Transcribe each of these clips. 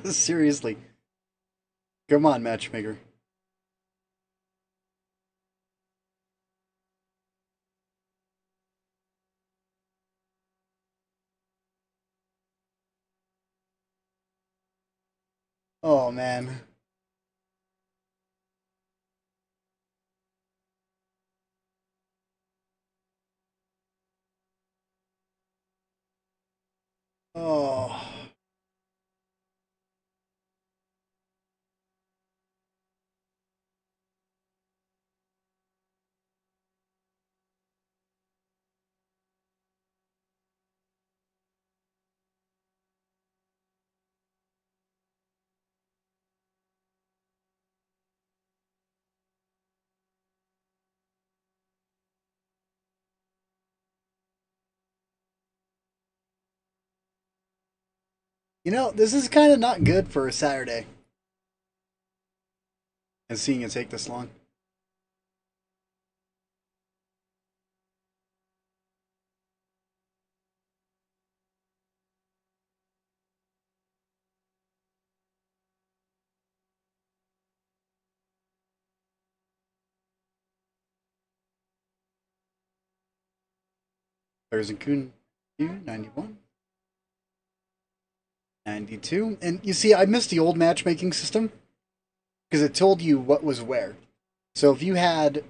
Seriously. Come on, matchmaker. Oh, man. Oh. You know, this is kind of not good for a Saturday. And seeing it take this long. There's a Kun 91, 92. And you see, I missed the old matchmaking system because it told you what was where. So if you had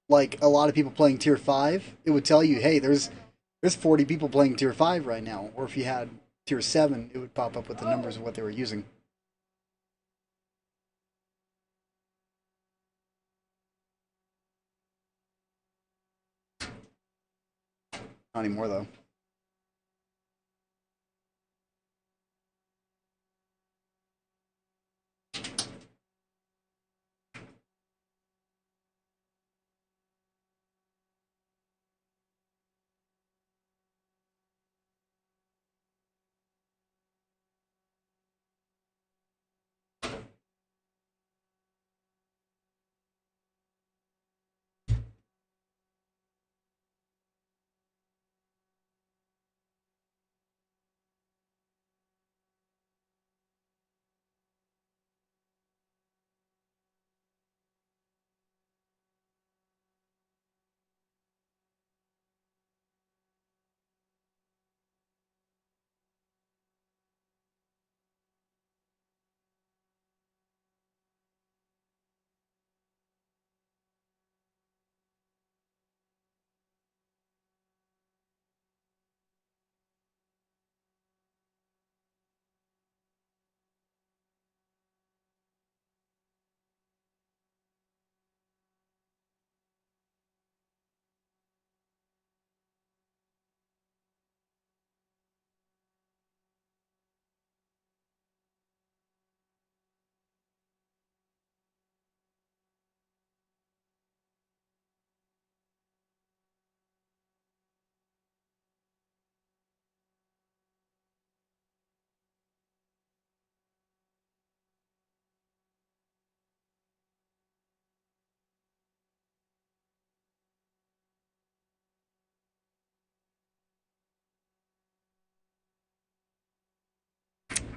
like a lot of people playing tier 5, it would tell you, "Hey, there's 40 people playing tier 5 right now." Or if you had tier 7, it would pop up with the numbers of what they were using. Not anymore though.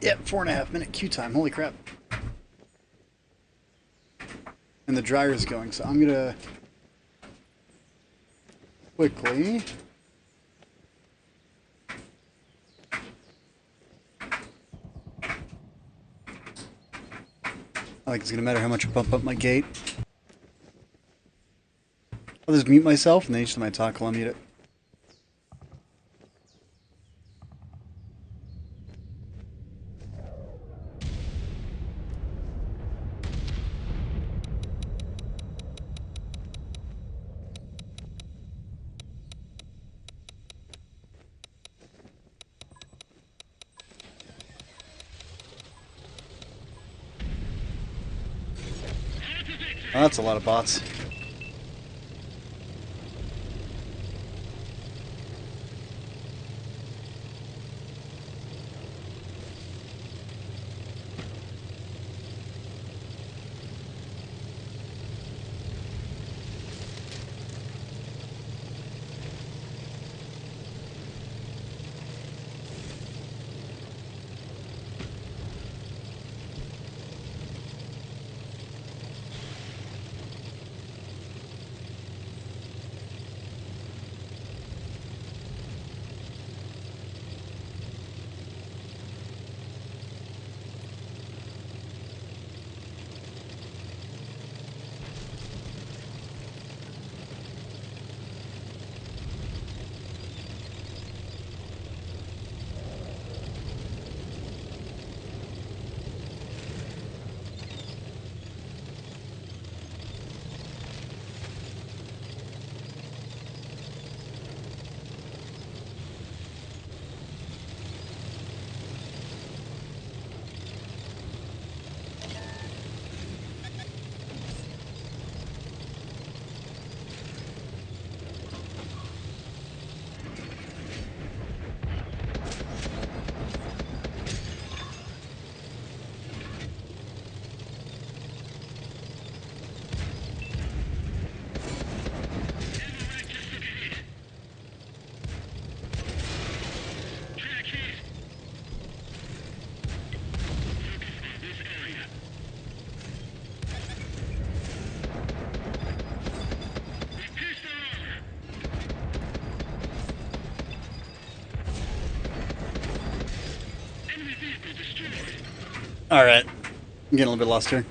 Yeah, 4.5 minute queue time. Holy crap! And the dryer's going, so I'm gonna quickly. I think it's gonna matter how much I bump up my gate. I'll just mute myself, and then each time I talk, I'll unmute it. Oh, that's a lot of bots. Alright. I'm getting a little bit lost here.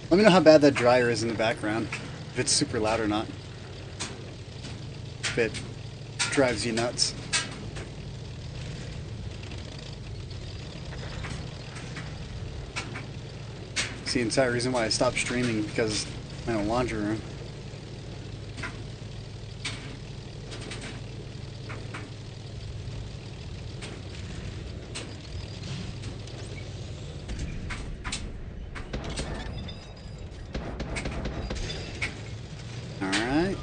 Let me know how bad that dryer is in the background. If it's super loud or not. If it drives you nuts. It's the entire reason why I stopped streaming, because I'm in a laundry room. Alright.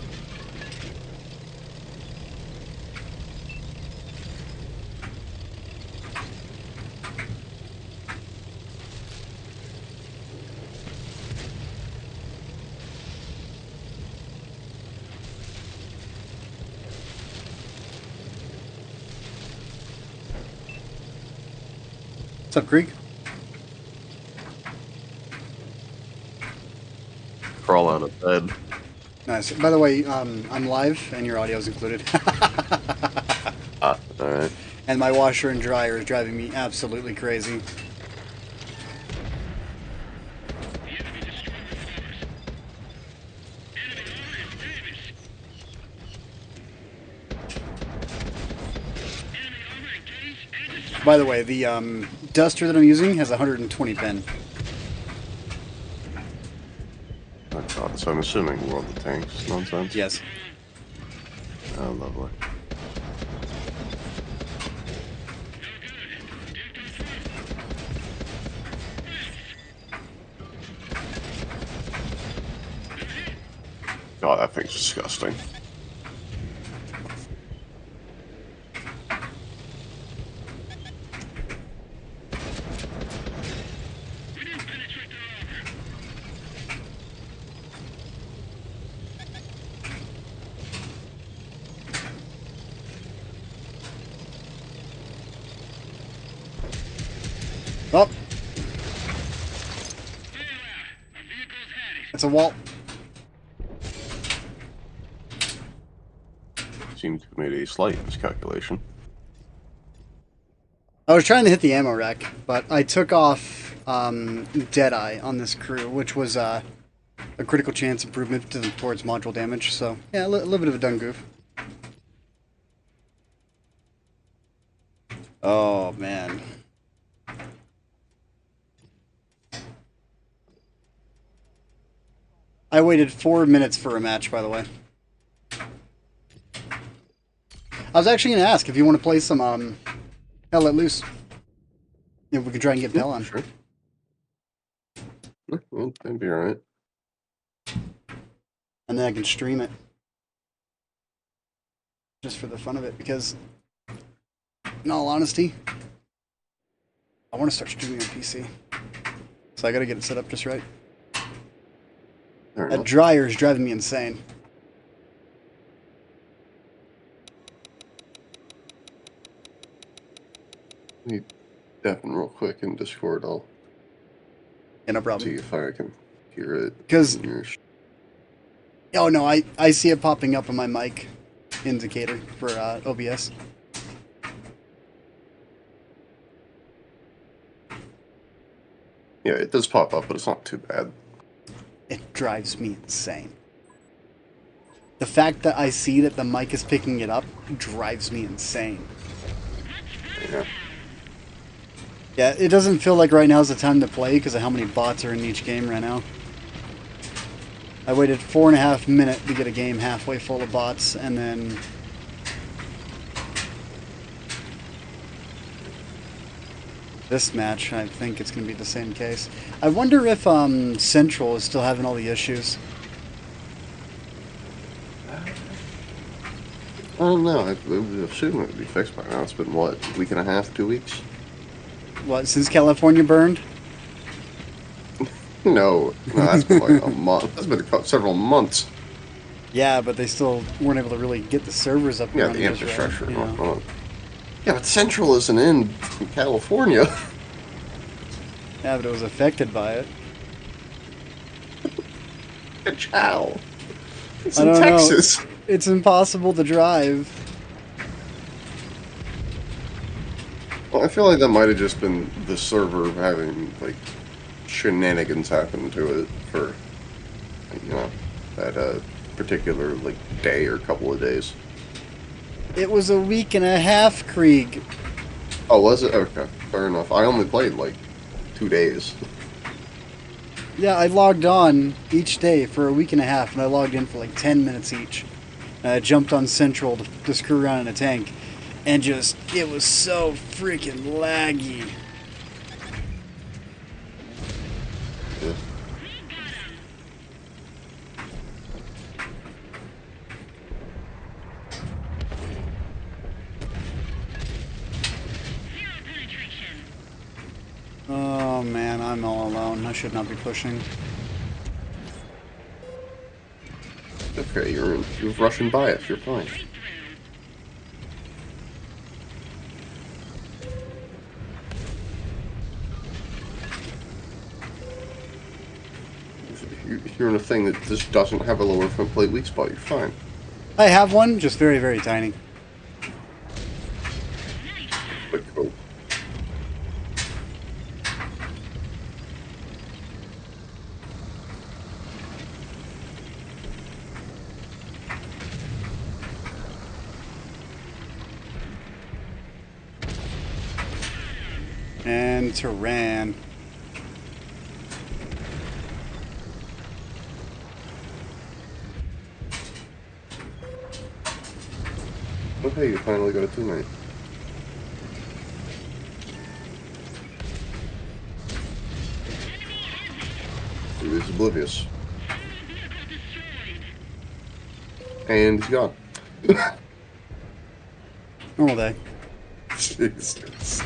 What's up, Greek? Crawl out of bed. Nice. By the way, I'm live and your audio is included. Alright. And my washer and dryer is driving me absolutely crazy. By the way, the duster that I'm using has 120 pen. So I'm assuming World of Tanks nonsense? Yes. Oh, lovely. God, that thing's disgusting. Oh! It's a wall. Seemed to have made a slight miscalculation. I was trying to hit the ammo rack, but I took off Deadeye on this crew, which was a critical chance improvement towards module damage. So, yeah, a little bit of a done goof. Oh, man. I waited 4 minutes for a match, by the way. I was actually going to ask if you want to play some Hell Let Loose. If we could try and get Pell on. Sure. Well, that'd be alright. And then I can stream it. Just for the fun of it, because in all honesty, I want to start streaming on PC. So I gotta get it set up just right. That dryer is driving me insane. Let me tap in real quick in Discord. I'll Yeah, no problem. see if I can hear it. Because, oh no, I see it popping up on my mic indicator for OBS. Yeah, it does pop up, but it's not too bad. It drives me insane. The fact that I see that the mic is picking it up drives me insane. Yeah. Yeah, it doesn't feel like right now is the time to play because of how many bots are in each game right now. I waited 4.5 minutes to get a game halfway full of bots, and then this match, I think it's going to be the same case. I wonder if Central is still having all the issues. I don't know. I would assume it would be fixed by now. It's been, what, a week and a half, 2 weeks? What, since California burned? No, that's been like a month. That's been several months. Yeah, but they still weren't able to really get the servers up and Yeah, running the just right, infrastructure. you know. Yeah, but Central isn't in California. Yeah, but it was affected by it. Chow. It's I in don't Texas. know. It's impossible to drive. Well, I feel like that might have just been the server having, like, shenanigans happen to it for, you know, that particular, like, day or couple of days. It was a week and a half, Krieg. Oh, was it? Okay, fair enough. I only played, like, 2 days. Yeah, I logged on each day for a week and a half, and I logged in for like 10 minutes each. And I jumped on Central to screw around in a tank, and just, it was so freaking laggy. Yeah. Oh man, I'm all alone. I should not be pushing. Okay, you're rushing by us. You're fine. If you're in a thing that just doesn't have a lower front plate weak spot, you're fine. I have one, just very, very tiny. But cool. And Tehran. Okay, you finally got a teammate. He was oblivious. And he's gone. Normal day. Jesus.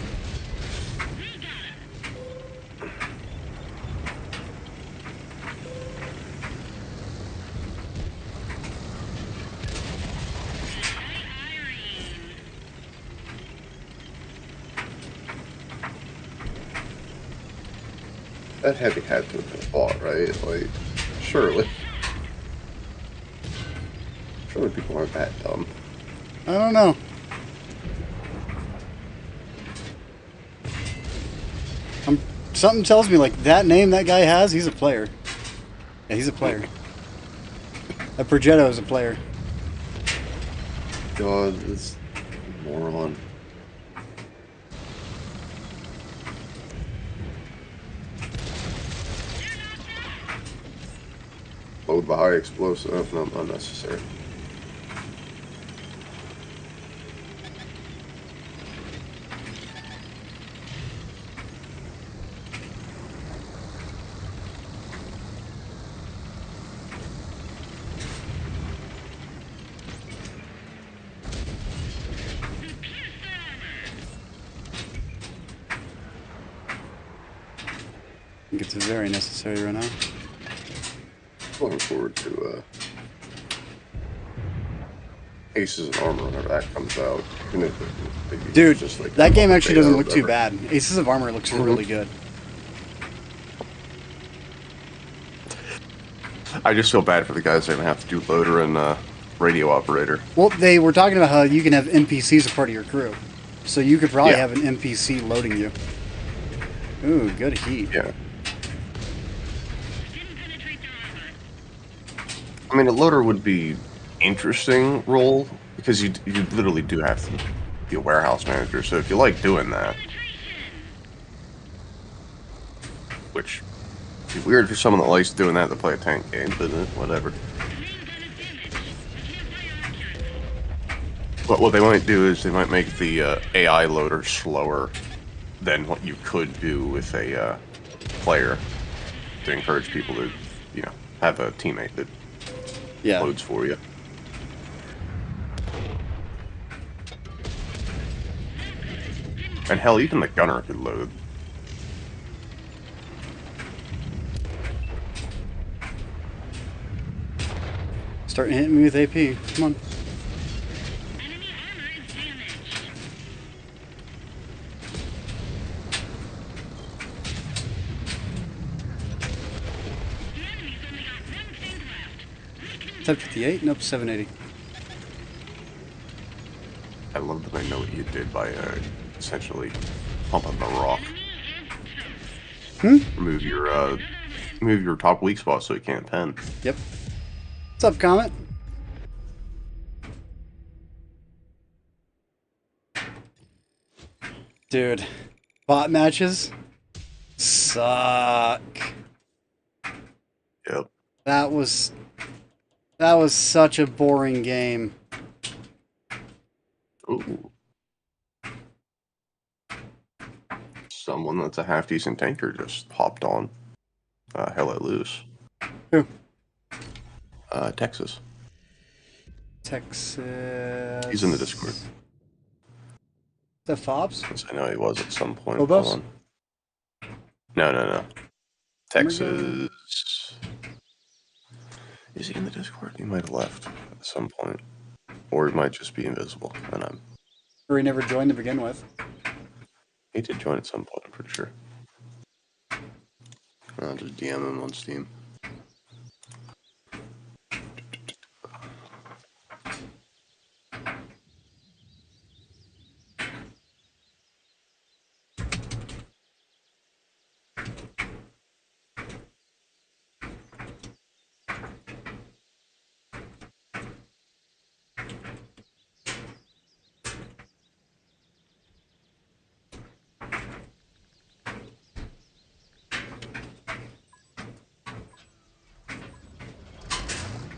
That heavy had to have been bought, right? Like, surely. Surely people aren't that dumb. I don't know. Something tells me, like, that name that guy has, he's a player. Yeah, he's a player. That Progetto is a player. God, this moron. Load by high explosive, no, unnecessary. I think it's very necessary right now. Looking forward to Aces of Armor whenever that comes out. Even if maybe Dude, just like that game actually doesn't look too whatever. bad. Aces of Armor looks really good. I just feel bad for the guys that are gonna have to do loader and radio operator. Well, they were talking about how you can have NPCs as part of your crew. So you could probably Yeah. have an NPC loading you. Ooh, good heat. Yeah. I mean, a loader would be interesting role because you literally do have to be a warehouse manager. So if you like doing that, which would be weird for someone that likes doing that to play a tank game, but whatever. But what they might do is they might make the AI loader slower than what you could do with a player to encourage people to, you know, have a teammate that loads for you. And hell, even the gunner could load. Starting hitting me with AP. Come on. Type 58? Nope, 780. I love that I know what you did by essentially pumping the rock. Remove your top weak spot so you can't pen. Yep. What's up, Comet? Dude, bot matches suck. Yep. That was such a boring game. Ooh. Someone that's a half decent tanker just hopped on. Hell let loose. Who? Texas. Texas. He's in the Discord. Is that Fobs? Yes, I know he was at some point. Phobos? Hold on. No. Texas. Is he in the Discord? He might have left at some point. Or he might just be invisible. And Or he never joined to begin with. he did join at some point, I'm pretty sure. I'll just DM him on Steam.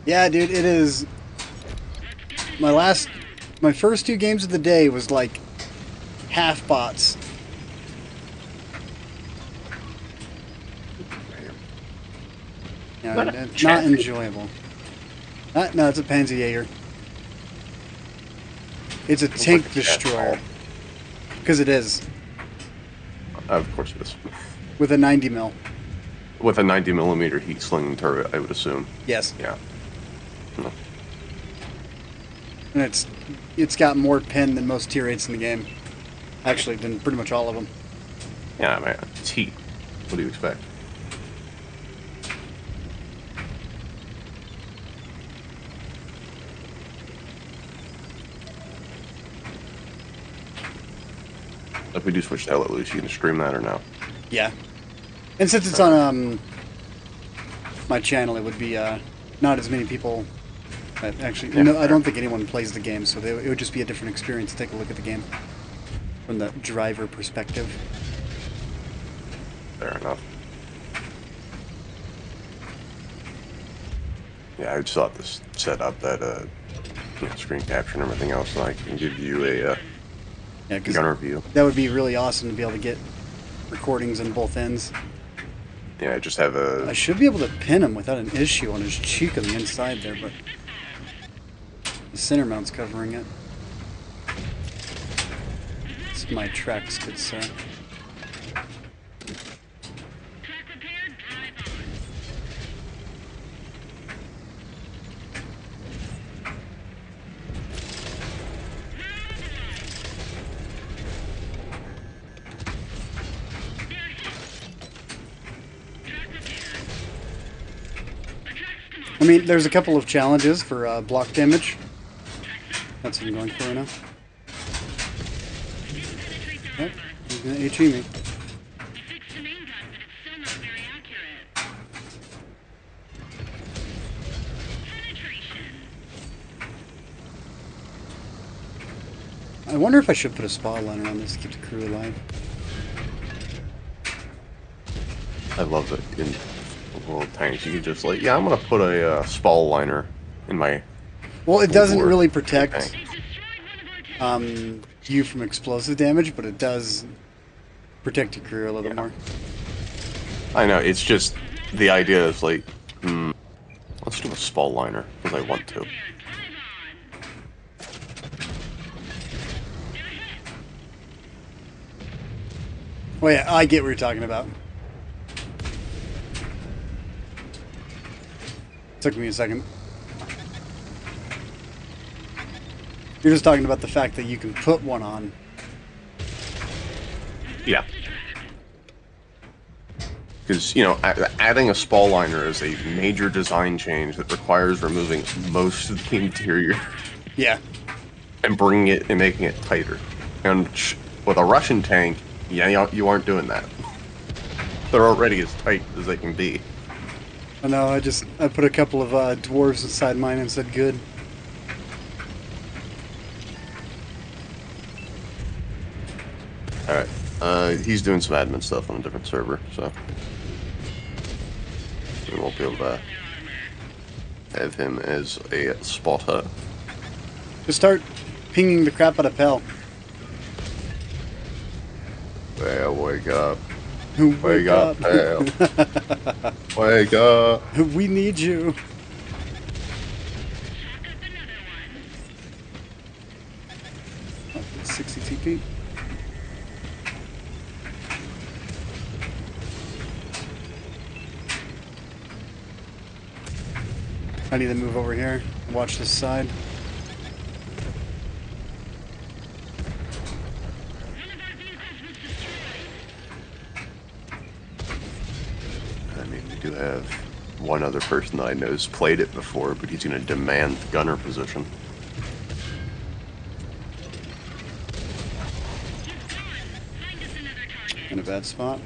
Yeah, dude, it is. My first two games of the day was like half bots. Yeah, it's not enjoyable. No, it's a Panzerjäger. It's a tank destroyer. Because it is. Of course it is. With a 90 mil. With a 90mm heat slinging turret, I would assume. Yes. Yeah. No. And it's got more pen than most tier 8s in the game. Actually, than pretty much all of them. Yeah, man. It's heat. What do you expect? If we do switch to Hell Let Loose, you can stream that or no? Yeah. And since it's on my channel, it would be not as many people. Actually, Yeah, no, I don't think anyone plays the game, so it would just be a different experience to take a look at the game from the driver perspective. Fair enough. Yeah, I just thought this set up that screen capture and everything else, and I can give you a gunner view. That would be really awesome to be able to get recordings on both ends. Yeah, I just have I should be able to pin him without an issue on his cheek on the inside there, but the center mount's covering it. It's my tracks, good sir. I mean, there's a couple of challenges for block damage. That's what I'm going for right now. Yep, he's gonna HE me. I wonder if I should put a spot liner on this to keep the crew alive. I love that in little tanks you can just like, yeah, I'm gonna put a spall liner in my. Well, it doesn't War really protect tank. you from explosive damage, but it does protect your crew a little bit more. I know, it's just the idea is like, let's do a spall liner because I want to. Oh yeah, I get what you're talking about. Took me a second. You're just talking about the fact that you can put one on. Yeah. Because, you know, adding a spall liner is a major design change that requires removing most of the interior Yeah. and bringing it and making it tighter. And with a Russian tank, yeah, you aren't doing that. They're already as tight as they can be. I know, I put a couple of dwarves inside mine and said good. Alright, he's doing some admin stuff on a different server, so we won't be able to have him as a spotter. Just start pinging the crap out of Pell. Well, wake up. Wake up, Pell. Wake up. We need you. Oh, 60 TP. I need to move over here and watch this side. I mean, we do have one other person that I know has played it before, but he's going to demand the gunner position. In a bad spot.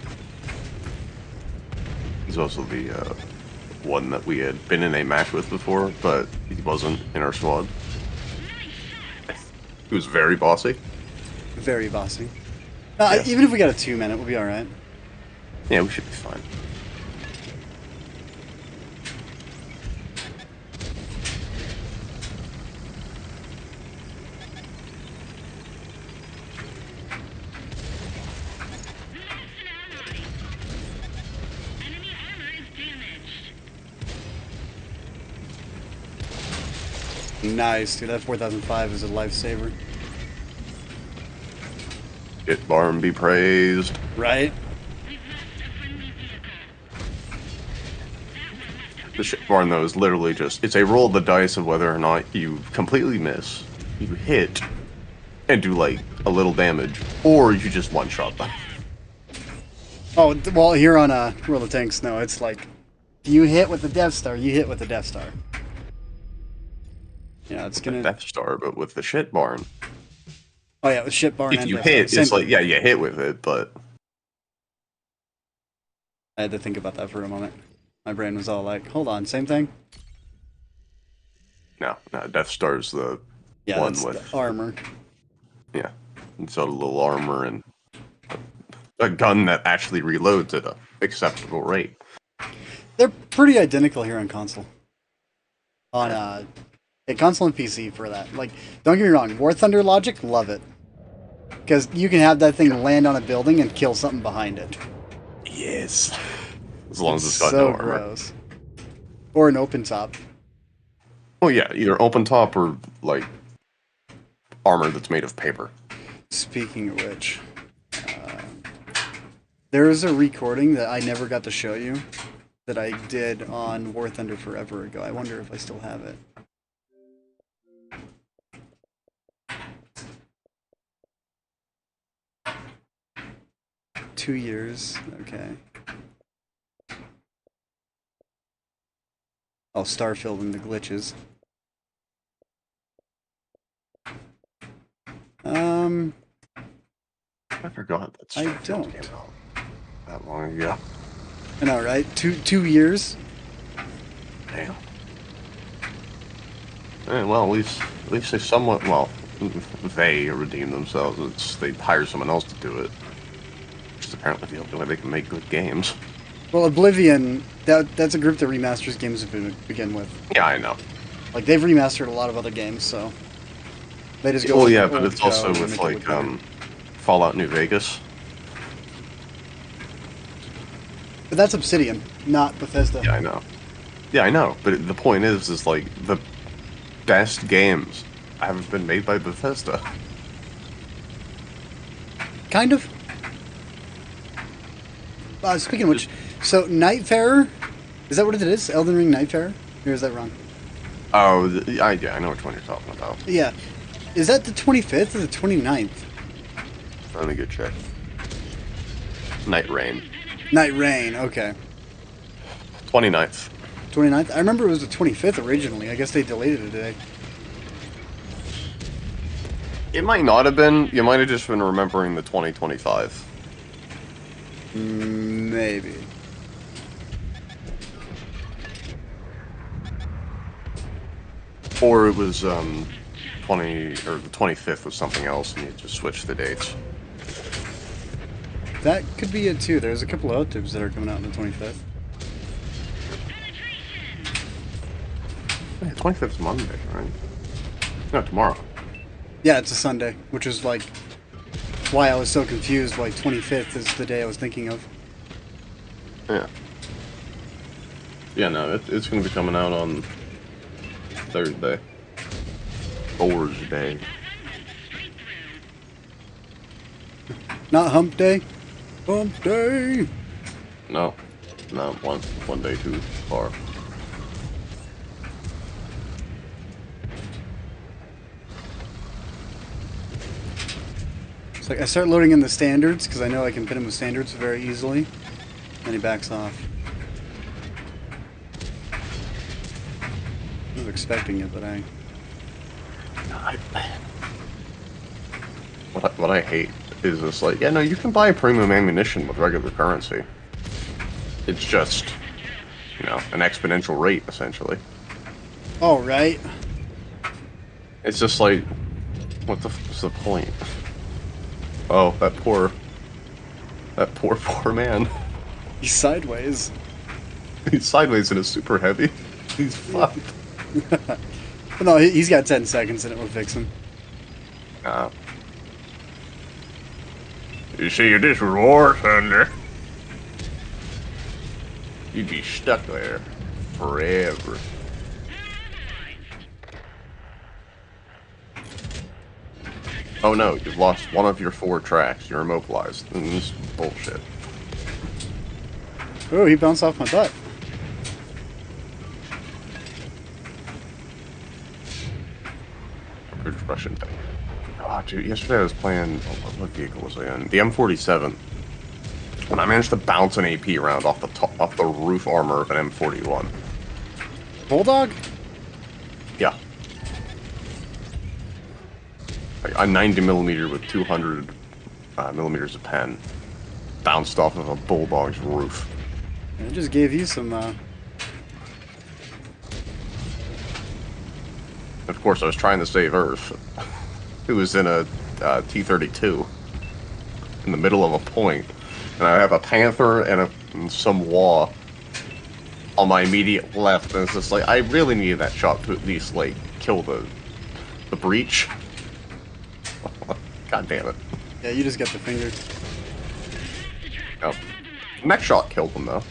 He's also the one that we had been in a match with before, but he wasn't in our squad. He was very bossy. Very bossy. Yes. Even if we got a 2-minute, we'll be alright. Yeah, we should be fine. Nice, dude. That 4005 is a lifesaver. Get Barn be praised. Right? The shit barn, though, is literally just, it's a roll of the dice of whether or not you completely miss, you hit, and do, like, a little damage, or you just one-shot them. Oh, well, here on World of Tanks, no, it's like, you hit with the Death Star, you hit with the Death Star. Yeah, it's gonna... Death Star, but with the shit barn. Oh yeah, with shit barn If and you Death hit, Star. it's Same like, yeah, you hit with it, but... I had to think about that for a moment. My brain was all like, hold on, same thing? No, Death Star's the one that's with... the armor. Yeah, and so a little armor and a gun that actually reloads at an acceptable rate. They're pretty identical here on console. On console and PC for that. Like, don't get me wrong, War Thunder logic, love it. Because you can have that thing land on a building and kill something behind it. Yes. As long as it's got so no armor. gross. Or an open top. Well, yeah, either open top or, like, armor that's made of paper. Speaking of which, there is a recording that I never got to show you that I did on War Thunder forever ago. I wonder if I still have it. Two years, okay. Oh, Starfield and the glitches. I forgot that I Starfield don't. came out that long ago. I know, right? Two years? Damn. Well, at least they somewhat, well, they redeem themselves. It's they hire someone else to do it. Which is apparently the only way they can make good games. Well, Oblivion, that's a group that remasters games to begin with. Yeah, I know. Like, they've remastered a lot of other games, so they just go. Well, with yeah, the but old it's also code and with make it like look better. Fallout New Vegas. But that's Obsidian, not Bethesda. Yeah, I know. Yeah, I know. But the point is like the best games have been made by Bethesda. Kind of. Speaking of which, so Nightfarer, is that what it is? Elden Ring Nightfarer? Or is that wrong? Oh, yeah, I know which one you're talking about. Yeah. Is that the 25th or the 29th? Let me go check. Night Rain. Night Rain, okay. 29th. 29th? I remember it was the 25th originally. I guess they delayed it a day. It might not have been. You might have just been remembering the 2025. Maybe. Or it was 20 or the 25th was something else, and you just switched the dates. That could be it too. There's a couple of OTIBs that are coming out on the 25th. Yeah, 25th is Monday, right? No, tomorrow. Yeah, it's a Sunday, which is like why I was so confused why 25th is the day I was thinking of. Yeah. Yeah, no, it's going to be coming out on Thursday. Thursday. Not Hump Day. Hump Day. No, no, one day too far. It's like I start loading in the standards because I know I can pin him with standards very easily, and he backs off. I was expecting it, but I. What I hate is this, like, yeah, no, you can buy premium ammunition with regular currency. It's just, you know, an exponential rate, essentially. Oh, right. It's just like, what's the point? Oh, that poor man. He's sideways. He's sideways and is super heavy. He's fucked. But no, he's got 10 seconds and it will fix him. You see, this war thunder. You'd be stuck there forever. Oh no, you've lost one of your 4 tracks. You're immobilized. This is bullshit. Oh, he bounced off my butt. Russian tank. Oh, dude, yesterday I was playing. What vehicle was I in? The M47. And I managed to bounce an AP round off the roof armor of an M41. Bulldog? Yeah. Like a 90mm with 200 millimeters of pen bounced off of a Bulldog's roof. It just gave you some. Of course, I was trying to save Earth, who was in a T-32 in the middle of a point, and I have a Panther and some Wah on my immediate left, and it's just like, I really needed that shot to at least, like, kill the breach. God damn it. Yeah, you just got the finger. Yep. Next shot killed them, though.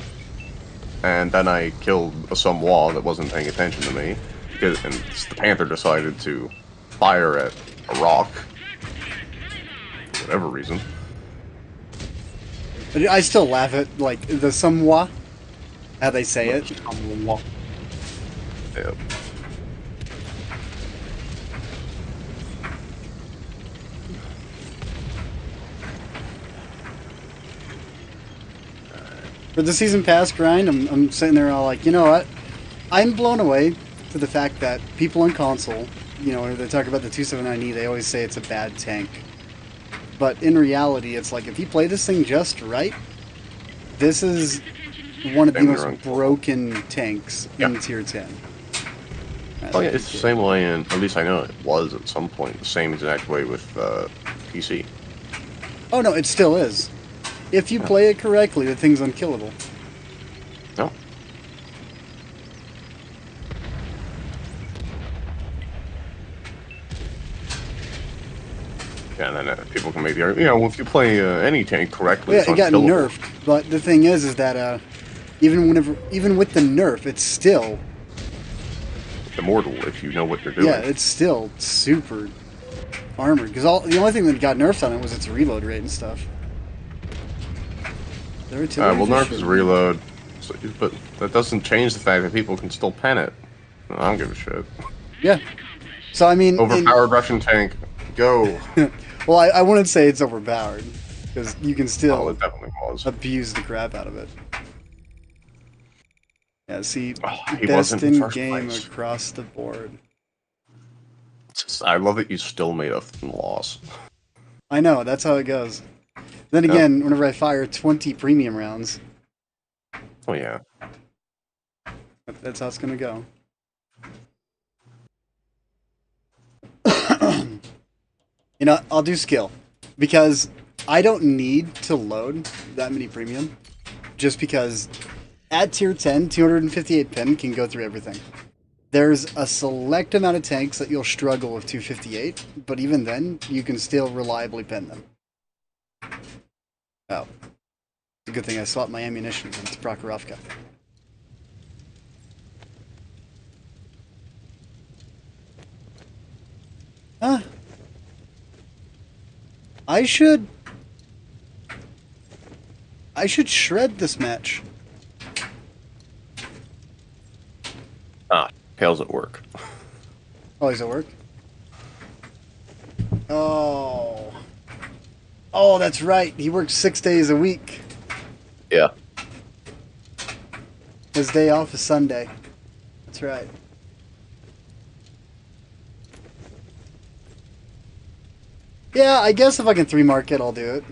And then I killed some Wah that wasn't paying attention to me. And the Panther decided to fire at a rock. For whatever reason. But I still laugh at, like, the somwa, how they say it. Yep. For the season pass grind, I'm sitting there all like, you know what? I'm blown away to the fact that people on console, you know, when they talk about the 279E, they always say it's a bad tank. But in reality, it's like, if you play this thing just right, this is one of the most broken tanks in Tier 10. Oh yeah, it's the same way in, at least I know it was at some point, the same exact way with PC. Oh no, it still is. If you play it correctly, the thing's unkillable. No. Yeah, and then people can maybe, if you play any tank correctly, Yeah, it's it got unkillable. nerfed, but the thing is that even with the nerf, it's still Immortal if you know what you're doing. yeah, it's still super armored. Because the only thing that got nerfed on it was its reload rate and stuff. Well, nerf is reload, but that doesn't change the fact that people can still pen it. I don't give a shit. Yeah. So I mean, Overpowered Russian tank, go. well, I wouldn't say it's overpowered because you can still It definitely was. abuse the crap out of it. Yeah, see, he best wasn't in in first game place. across the board. I love that you still made a loss. I know, that's how it goes. Then again, whenever I fire 20 premium rounds, Oh yeah. that's how it's gonna go. You know, I'll do skill because I don't need to load that many premium. Just because at tier 10, 258 pen can go through everything. There's a select amount of tanks that you'll struggle with 258, but even then, you can still reliably pen them. Oh. It's a good thing I swapped my ammunition into Prokhorovka. Huh? I should shred this match. Tails at work. Oh, he's at work? Oh. Oh, that's right. He works 6 days a week. Yeah. His day off is Sunday. That's right. Yeah, I guess if I can 3-mark it, I'll do it.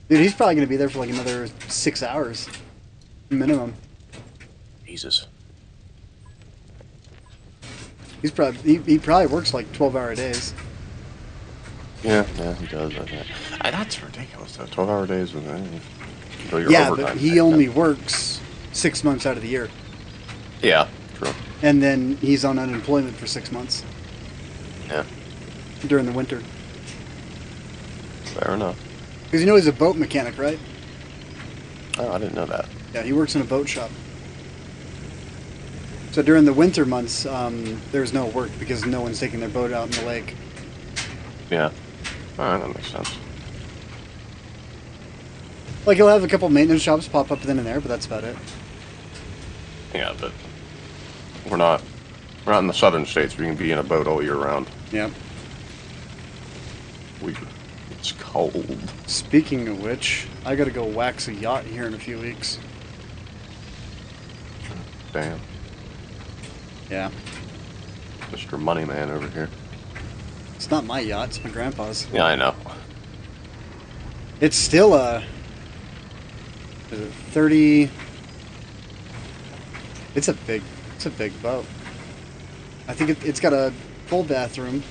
Dude, he's probably going to be there for like another 6 hours. Minimum. Jesus. He's probably he probably works like 12-hour days. Yeah, he does. That's ridiculous. 12-hour days with Yeah, but he only works 6 months out of the year. Yeah, true. And then he's on unemployment for 6 months. Yeah. During the winter. Fair enough. Because you know he's a boat mechanic, right? Oh, I didn't know that. Yeah, he works in a boat shop. So during the winter months, there's no work because no one's taking their boat out in the lake. Yeah. Alright, that makes sense. Like, he'll have a couple maintenance shops pop up then and there, but that's about it. Yeah, but we're not in the southern states. We can be in a boat all year round. Yeah. It's cold. Speaking of which, I gotta go wax a yacht here in a few weeks. Damn. Yeah. Mr. Moneyman over here. It's not my yacht, it's my grandpa's. Yeah, I know. It's still is it 30... It's a big boat. I think it's got a full bathroom,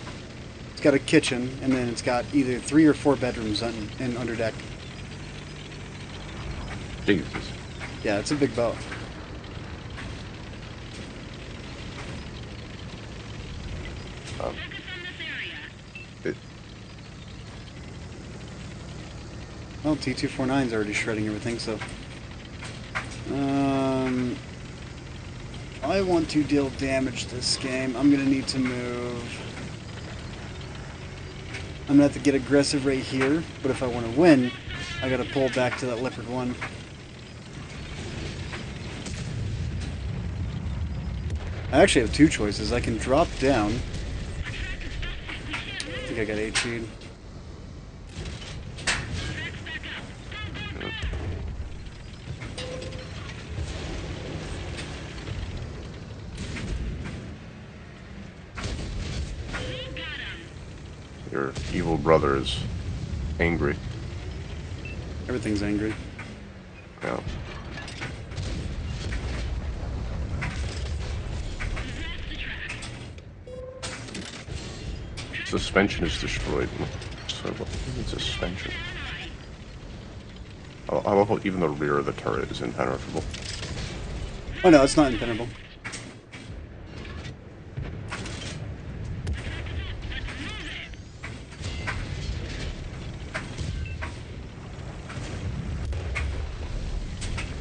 it's got a kitchen, and then it's got either 3 or 4 bedrooms in under deck. Jesus. Yeah, it's a big boat. Well, T249's already shredding everything, so... I want to deal damage this game. I'm gonna need to move... I'm gonna have to get aggressive right here, but if I want to win, I gotta pull back to that Leopard 1. I actually have 2 choices. I can drop down. I think I got 8 speed. Your evil brother is angry. Everything's angry. Yeah. Suspension is destroyed. So what is suspension? I love how even the rear of the turret is impenetrable. Oh no, it's not impenetrable.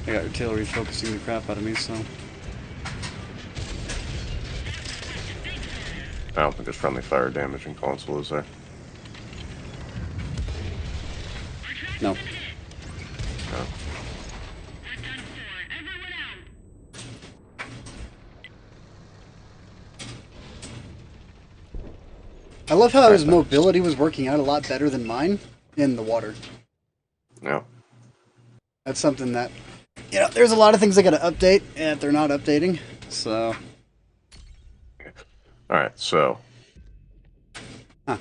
I got artillery focusing the crap out of me, so... I don't think there's friendly fire damage in console, is there? No. No. I love how his mobility was working out a lot better than mine in the water. Yeah. That's something that, you know, there's a lot of things they gotta update, and they're not updating, so... Alright, so... Huh.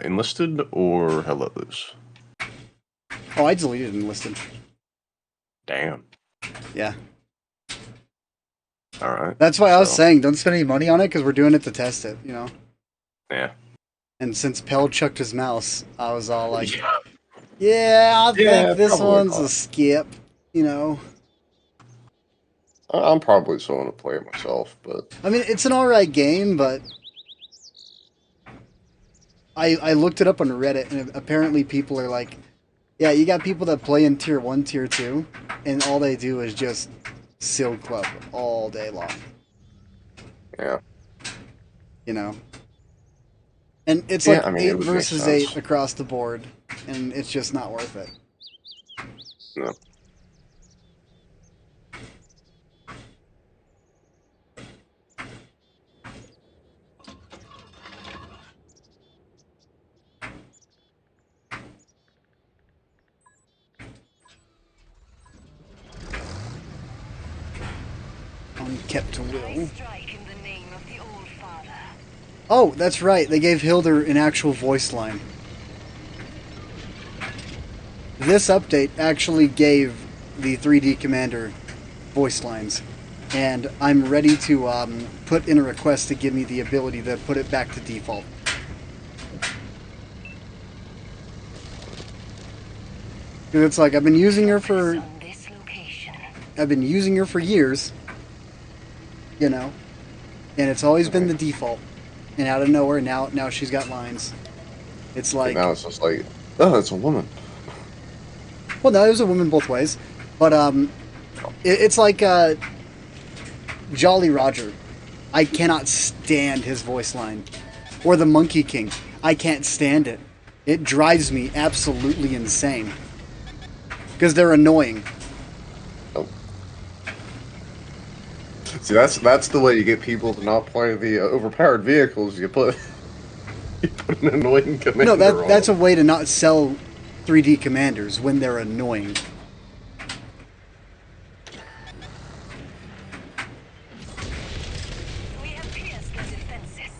Enlisted or Hell Let Loose? Oh, I deleted Enlisted. Damn. Yeah. Alright. That's why I was saying, don't spend any money on it, because we're doing it to test it, you know? Yeah. And since Pell chucked his mouse, I was all like, yeah, I think this one's a skip, you know? I'm probably still going to play it myself, but... I mean, it's an alright game, but... I looked it up on Reddit, and apparently people are like, yeah, you got people that play in Tier 1, Tier 2, and all they do is just Seal Club all day long. Yeah. You know? And it's like I mean, 8 versus 8 across the board, and it's just not worth it. No. Unkept to will. Oh, that's right. They gave Hilder an actual voice line. This update actually gave the 3D Commander voice lines. And I'm ready to put in a request to give me the ability to put it back to default. And it's like, I've been using her for years, you know, and it's always been the default. And out of nowhere, now she's got lines. It's like... Now it's just like, oh, it's a woman. Well, no, there's a woman both ways. But, it's like, Jolly Roger. I cannot stand his voice line. Or the Monkey King. I can't stand it. It drives me absolutely insane. Because they're annoying. Oh. See, that's the way you get people to not play the overpowered vehicles. You put an annoying commander. No, that's a way to not sell 3D commanders when they're annoying. We have pierced the defenses.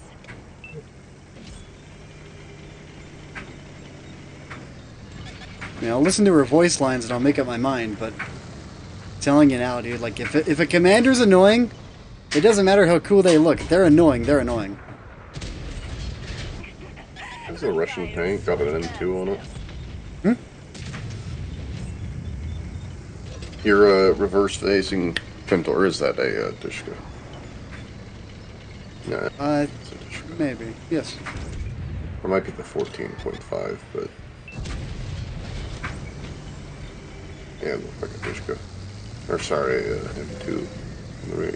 You know, I'll listen to her voice lines and I'll make up my mind, but telling you now, dude, like, if a commander's annoying, it doesn't matter how cool they look. If they're annoying, they're annoying. There's a Russian tank, got an M2 on it. Hmm? Your reverse-facing Pintor, is that a Dushka? No, it's a Dushka. Maybe. Yes. Or might be the 14.5, but... Yeah, it looks like a Dushka. Or sorry, M2.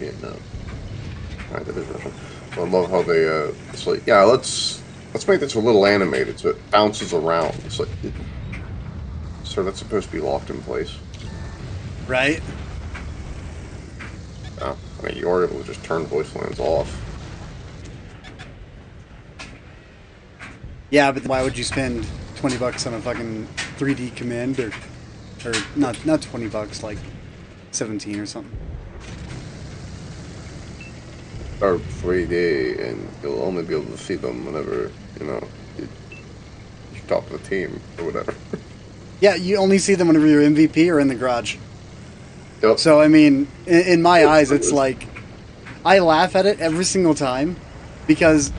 Yeah, no. Alright, that is Russian. So I love how they, it's like, yeah, let's make this a little animated so it bounces around. It's like, sir, that's supposed to be locked in place. Right? Oh, I mean, you are able to just turn voice lines off. Yeah, but why would you spend $20 on a fucking 3D commander? Or not $20, like 17 or something. Or 3D, and you'll only be able to see them whenever, you know, you talk to the team or whatever. Yeah, you only see them whenever you're MVP or in the garage. Yep. So, I mean, in my eyes, it's like, I laugh at it every single time, because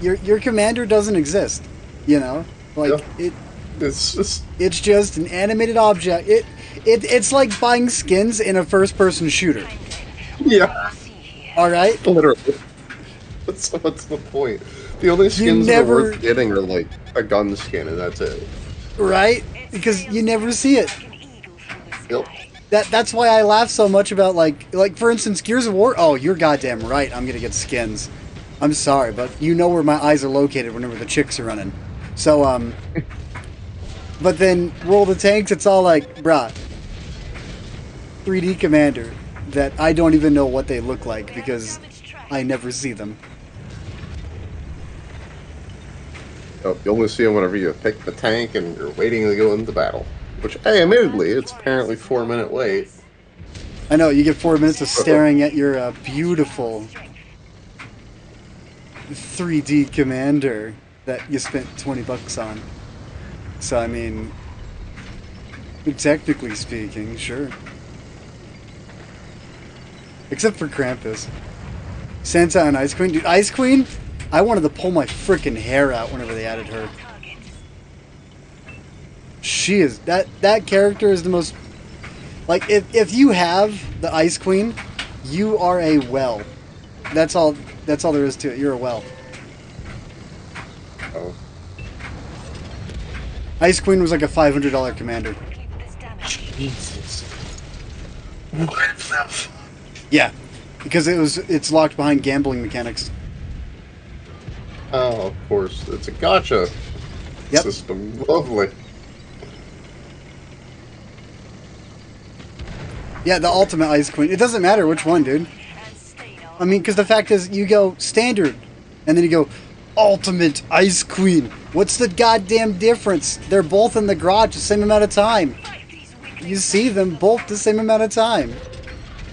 your commander doesn't exist. You know, like Yeah. It's just it's just an animated object. It's like buying skins in a first person shooter. yeah, See here. All right, literally. What's the point? The only skins that are never- worth getting are like a gun skin, and that's it. right? Because you never see it. Like an eagle through the Yep. sky. That's why I laugh so much about like for instance Gears of War. Oh, you're goddamn right. I'm gonna get skins. I'm sorry, but you know where my eyes are located whenever the chicks are running. So but then World of Tanks, it's all like, bruh, 3D Commander that I don't even know what they look like because I never see them. Oh, you only see them whenever you pick the tank and you're waiting to go into battle. Which, hey, admittedly, it's apparently 4-minute wait. I know you get 4 minutes of staring at your beautiful 3D Commander that you spent $20 on. So I mean, technically speaking, sure. Except for Krampus, Santa, and Ice Queen. Dude, Ice Queen, I wanted to pull my freaking hair out whenever they added her. Targets. She is that character is the most like if you have the Ice Queen, you are a well. That's all there is to it. You're a well. Oh. Ice Queen was like a $500 commander. Quickly with this damage. Jesus. Yeah, because it's locked behind gambling mechanics. Oh, of course. It's a gotcha Yep. system. Lovely. Yeah, the ultimate Ice Queen. It doesn't matter which one, dude. And stay on. I mean, because the fact is, you go standard, and then you go ultimate Ice Queen. What's the goddamn difference? They're both in the garage the same amount of time. Fight these weaklings. You see them both the same amount of time.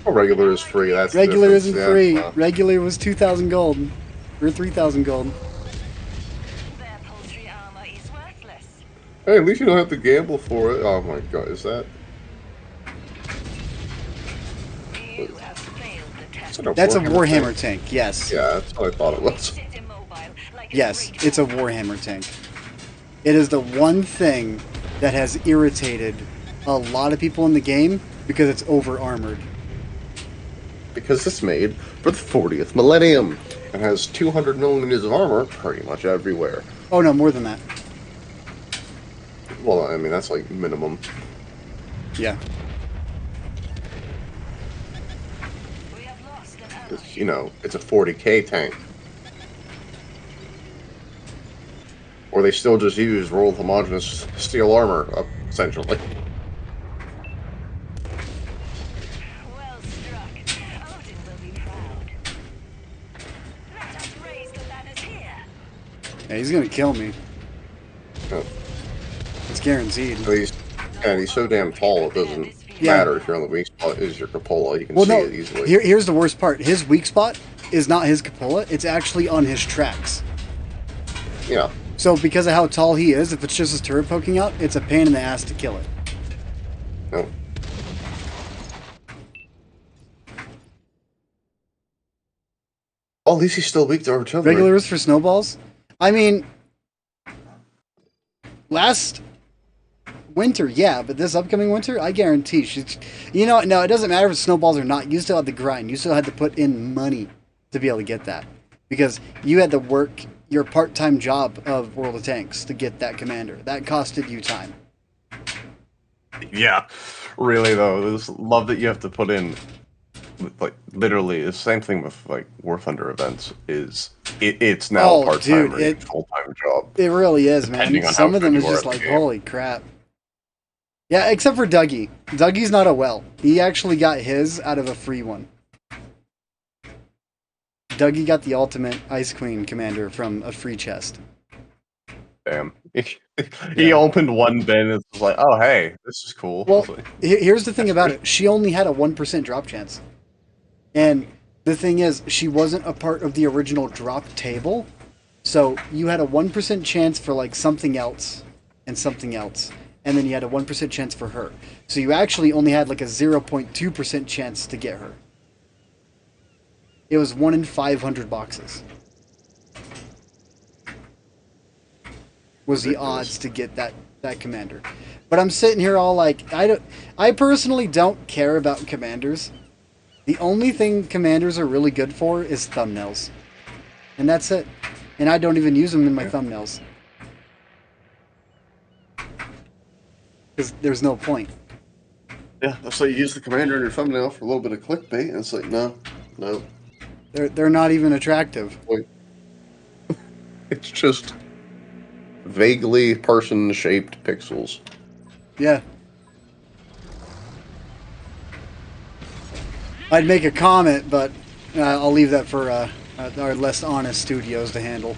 Oh, regular is free. That's the Regular difference, isn't yeah. free. Regular was 2,000 gold. Or 3,000 gold. Their poultry armor is worthless. Hey, at least you don't have to gamble for it. Oh my god, is that? You have failed the test. Is that a That's a Warhammer Warhammer tank, yes. Yeah, that's what I thought it was. Sit immobile like Yes, a it's a Warhammer tank. It is the one thing that has irritated a lot of people in the game because it's over armored. Because it's made for the 40th millennium and has 200 millimeters of armor pretty much everywhere. Oh no, more than that. Well, I mean, that's like minimum. Yeah. We have lost an ally. It's, you know, it's a 40k tank. Or they still just use rolled homogeneous steel armor, essentially. Well struck. Odin will be proud. Let us raise the banners here. Yeah, he's gonna kill me. Yeah. It's guaranteed. But he's so damn tall, it doesn't Yeah. matter if you're on the weak spot. Is your cupola? You can Well, see no. it easily. Here's the worst part. His weak spot is not his cupola. It's actually on his tracks. Yeah. So because of how tall he is, if it's just his turret poking out, it's a pain in the ass to kill it. No. Well, at least he's still weak to artillery. Regulars for snowballs. I mean, last winter, yeah, but this upcoming winter, I guarantee she's. You know, no, it doesn't matter if it's snowballs or not. You still had to grind. You still had to put in money to be able to get that because you had to work your part-time job of World of Tanks to get that commander. That costed you time. Yeah, really though, this love that you have to put in, like literally the same thing with like War Thunder events. It's now Oh, part time dude, or full time job. It really is, man. Depending on Some how of them good is you are just at the like, game. holy crap. Yeah, except for Dougie. Dougie's not a well. He actually got his out of a free one. Dougie got the ultimate Ice Queen commander from a free chest. Damn. He opened one bin and was like, "Oh hey, this is cool." Well, here's the thing about it. She only had a 1% drop chance. And the thing is, she wasn't a part of the original drop table. So you had a 1% chance for like something else and something else. And then you had a 1% chance for her. So you actually only had like a 0.2% chance to get her. It was 1 in 500 boxes. was the Ridiculous. odds to get that commander. But I'm sitting here all like, I personally don't care about commanders. The only thing commanders are really good for is thumbnails, and that's it. And I don't even use them in my thumbnails because there's no point. Yeah, that's like you use the commander in your thumbnail for a little bit of clickbait, and it's like, no. They're not even attractive. Wait. It's just vaguely person-shaped pixels. Yeah. I'd make a comment, but I'll leave that for our less honest studios to handle.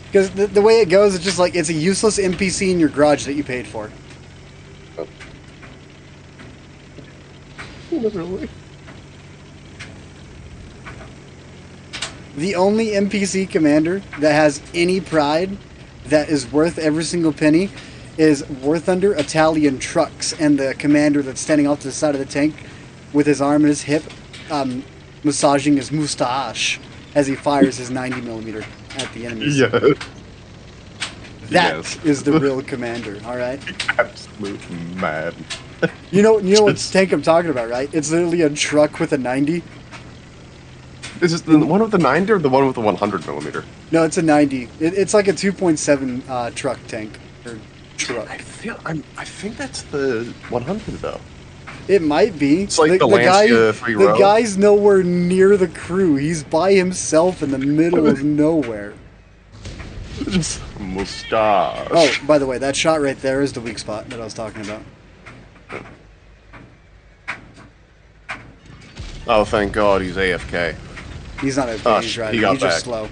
Because the way it goes, it's just like it's a useless NPC in your garage that you paid for. Literally. The only NPC commander that has any pride that is worth every single penny is War Thunder Italian Trucks, and the commander that's standing off to the side of the tank with his arm and his hip massaging his mustache as he fires his 90mm at the enemies. Yeah. That Yes. is the real commander, alright? Absolute mad. You know what tank I'm talking about, right? It's literally a truck with a 90. Is this the one with the 90 or the one with the 100mm? No, it's a 90. It's like a 2.7 truck tank. Or truck. I think that's the 100 though. It might be. It's like the Lancia 3 The row. guy's nowhere near the crew. He's by himself in the middle of nowhere. Just mustache. Oh, by the way, that shot right there is the weak spot that I was talking about. Oh, thank God he's AFK. He's not a Oh, he's driving. he got He's just back. slow.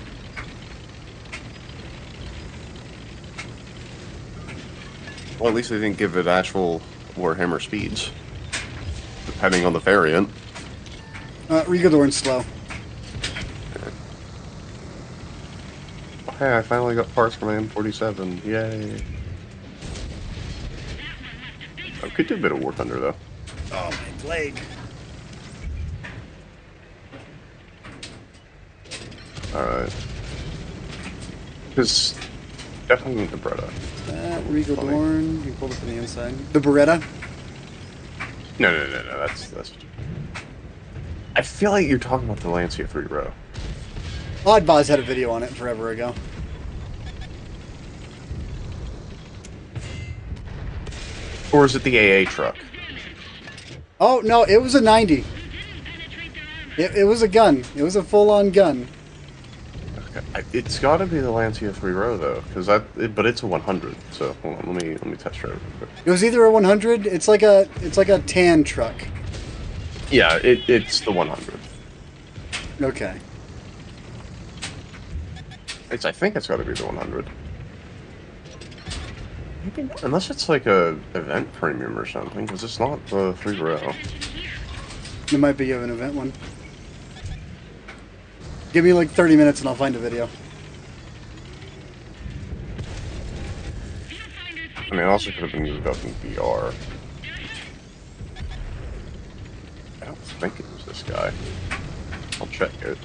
Well, at least they didn't give it actual Warhammer speeds, depending on the variant. Rigadorn's slow. Hey, I finally got parts from M47. Yay. I could do a bit of War Thunder though. Oh, my leg. Alright. Because definitely the Beretta. Rigadorn. You pulled it from the inside. The Beretta. No. That's. I feel like you're talking about the Lancia 3 row. Oddboz had a video on it forever ago. Or is it the AA truck? Oh, no, it was a 90. It was a gun. It was a full-on gun. Okay. It's got to be the Lancia 3 row though, but it's a 100. So hold on, let me test drive it real quick. It was either a 100. It's like a tan truck. Yeah, it's the 100. Okay. I think it's got to be the 100. Maybe, unless it's like a event premium or something, because it's not the 3 row. It might be an event one. Give me like 30 minutes and I'll find a video. I mean, it also could have been moved up in VR. I don't think it was this guy. I'll check it.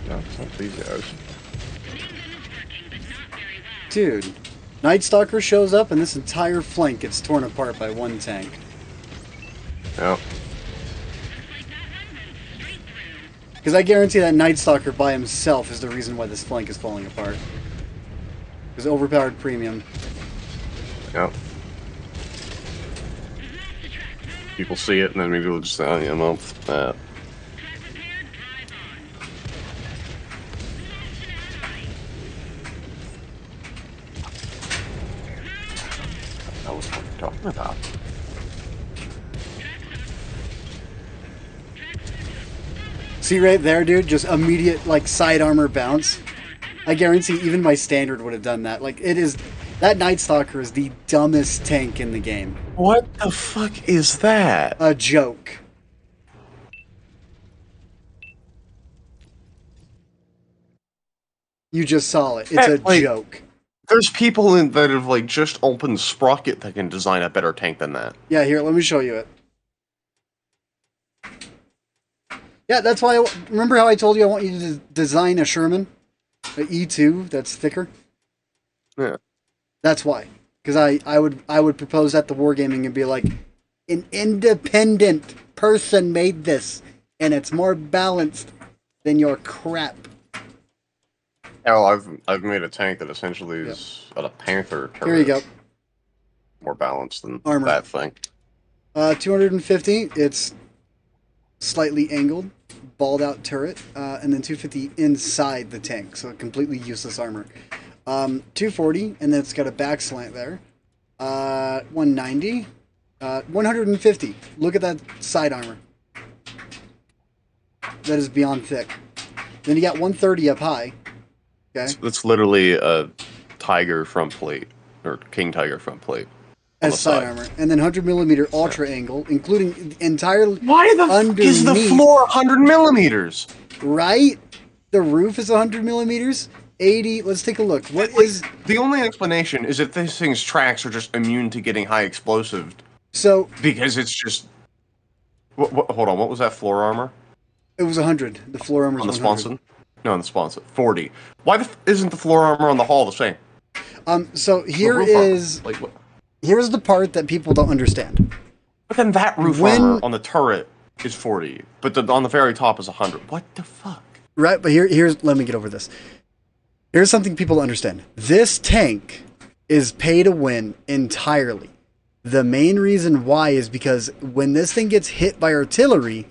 No, it's not these guys. Dude, Night Stalker shows up and this entire flank gets torn apart by one tank. Yeah. Because I guarantee that Night Stalker by himself is the reason why this flank is falling apart. Because overpowered premium. Yeah. People see it and then maybe they'll just say, oh yeah, well, that. That was what we're talking about. See right there, dude? Just immediate, like, side armor bounce. I guarantee even my standard would have done that. Like, it is... That Night Stalker is the dumbest tank in the game. What the fuck is that? A joke. You just saw it. It's a like, joke. There's people that have like just opened Sprocket that can design a better tank than that. Yeah, here, let me show you it. Yeah, that's why. Remember how I told you I want you to design a Sherman, a E2 that's thicker. Yeah. That's why, because I would propose at the wargaming and be like, an independent person made this, and it's more balanced than your crap. Hell, I've made a tank that essentially is a Panther turret. Here you go. More balanced than Armor. that thing. 250. It's slightly angled, balled out turret, and then 250 inside the tank, so completely useless armor. 240, and then it's got a back slant there. 190. 150. Look at that side armor. That is beyond thick. Then you got 130 up high. Okay. It's literally a Tiger front plate, or King Tiger front plate. As side armor. And then 100 millimeter ultra angle, including entirely Why the fuck is the floor 100 millimeters? Right? The roof is 100 millimeters. 80. Let's take a look. What is the only explanation is that this thing's tracks are just immune to getting high explosive. So because it's just. Hold on. What was that floor armor? It was 100. The floor armor on the 100. sponson. No, on the sponson. 40. Why isn't the floor armor on the hull the same? So here is like what? Here's the part that people don't understand. But then that roof armor on the turret is 40, but on the very top is 100. What the fuck? Right, but here's let me get over this. Here's something people don't understand. This tank is pay to win entirely. The main reason why is because when this thing gets hit by artillery,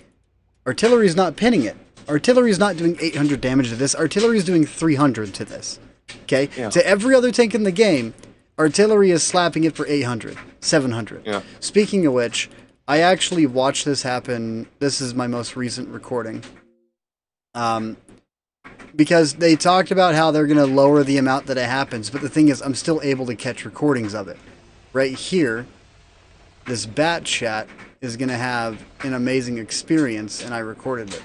artillery is not pinning it. Artillery is not doing 800 damage to this. Artillery is doing 300 to this. Okay? Yeah. To every other tank in the game, artillery is slapping it for 800, 700. Yeah. Speaking of which, I actually watched this happen. This is my most recent recording. Because they talked about how they're going to lower the amount that it happens, but the thing is, I'm still able to catch recordings of it. Right here, this bat chat is going to have an amazing experience, and I recorded it.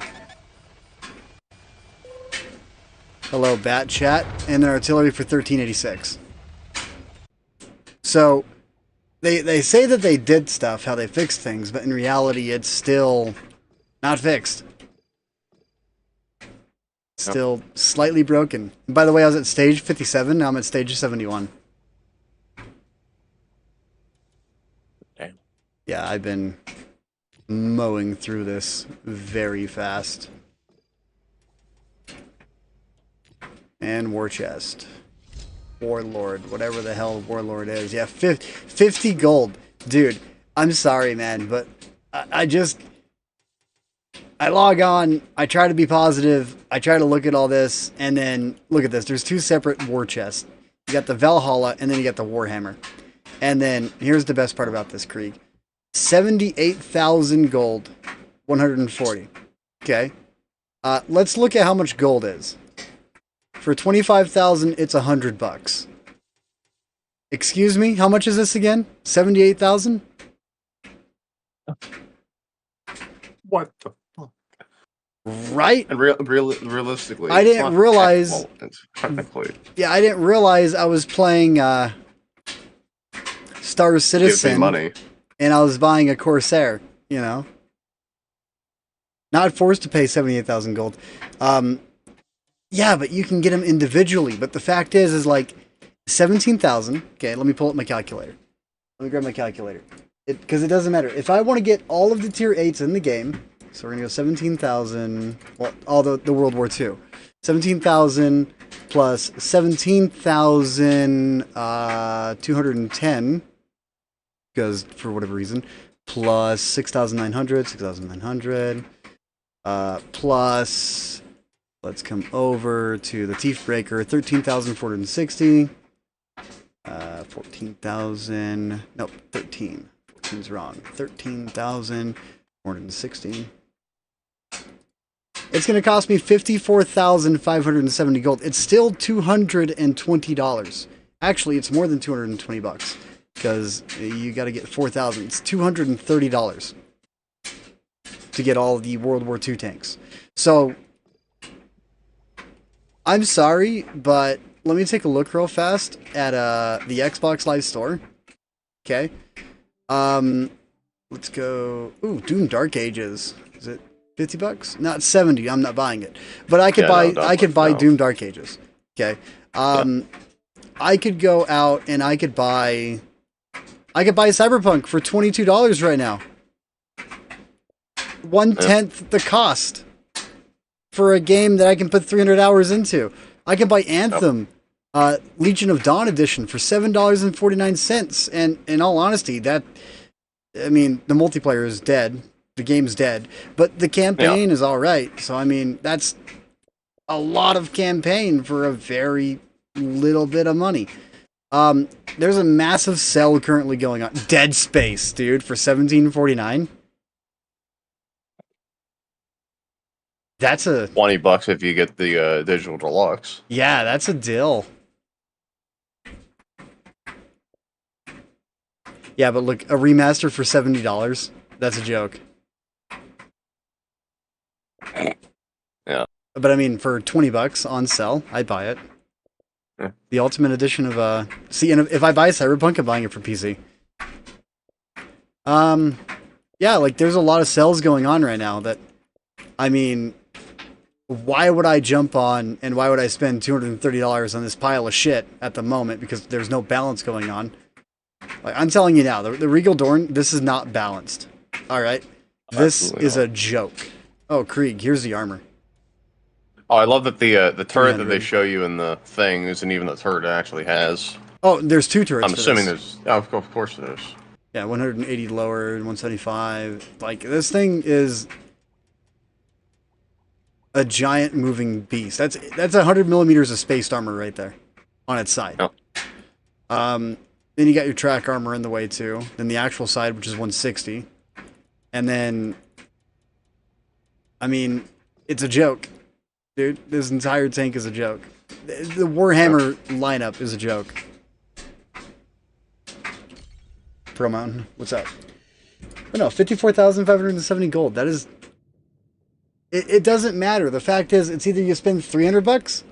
Hello, bat chat, and their artillery for 1386. So, they say that they did stuff, how they fixed things, but in reality, it's still not fixed. Still slightly broken. And by the way, I was at stage 57, now I'm at stage 71. Damn. Yeah, I've been mowing through this very fast. And war chest. Warlord, whatever the hell Warlord is. Yeah, 50 gold. Dude, I'm sorry, man, but I log on, I try to be positive, I try to look at all this, and then, look at this, there's two separate war chests. You got the Valhalla, and then you got the Warhammer. And then, here's the best part about this Krieg. 78,000 gold, 140. Okay. Let's look at how much gold is. For 25,000, it's $100. Excuse me, how much is this again? 78,000? What the right? And realistically, I didn't realize. Technically, yeah, I didn't realize I was playing Star Citizen, money, and I was buying a Corsair. You know, not forced to pay 78,000 gold. Yeah, but you can get them individually. But the fact is like 17,000. Okay, let me pull up my calculator. Let me grab my calculator. Because it doesn't matter if I want to get all of the tier 8s in the game. So we're going to go 17,000, well, all the World War II. 17,000 plus 17,210, because for whatever reason, plus 6,900, plus, let's come over to the Teeth Breaker, 13,460, 14,000, nope, 13. 14's wrong, 13,460. It's going to cost me 54,570 gold. It's still $220. Actually, it's more than 220 bucks because you got to get 4,000. It's $230 to get all the World War II tanks. So I'm sorry, but let me take a look real fast at the Xbox Live Store. Okay. Let's go. Ooh, Doom Dark Ages. Is it $50? Not 70. I'm not buying it. But I could I could buy Doom Dark Ages. Okay. I could go out and I could buy Cyberpunk for $22 right now. 1/10 the cost for a game that I can put 300 hours into. I can buy Anthem, Legion of Dawn edition for $7.49. And in all honesty, the multiplayer is dead. The game's dead, but the campaign is all right. So I mean, that's a lot of campaign for a very little bit of money. There's a massive sale currently going on. Dead Space, dude, for $17.49. That's a $20 if you get the digital deluxe. Yeah, that's a deal. Yeah, but look, a remaster for $70. That's a joke. Yeah. But I mean, for $20 on sale, I'd buy it. Yeah. The Ultimate Edition of and if I buy Cyberpunk, I'm buying it for PC. Yeah, like there's a lot of sales going on right now that, I mean, why would I jump on and why would I spend $230 on this pile of shit at the moment because there's no balance going on? Like, I'm telling you now, the Regal Dorn, this is not balanced. All right, this Absolutely is not. a joke. Oh, Krieg, here's the armor. Oh, I love that the turret that 300. they show you in the thing isn't even the turret it actually has. Oh, there's two turrets. I'm for assuming this. there's. Oh, of course there is. Yeah, 180 lower, 175. Like, this thing is a giant moving beast. That's 100 millimeters of spaced armor right there on its side. Oh. Then you got your track armor in the way too. Then the actual side, which is 160. And then, I mean, it's a joke. Dude, this entire tank is a joke. The Warhammer lineup is a joke. Pro Mountain, what's up? Oh no, 54,570 gold. That is... It doesn't matter. The fact is, it's either you spend $300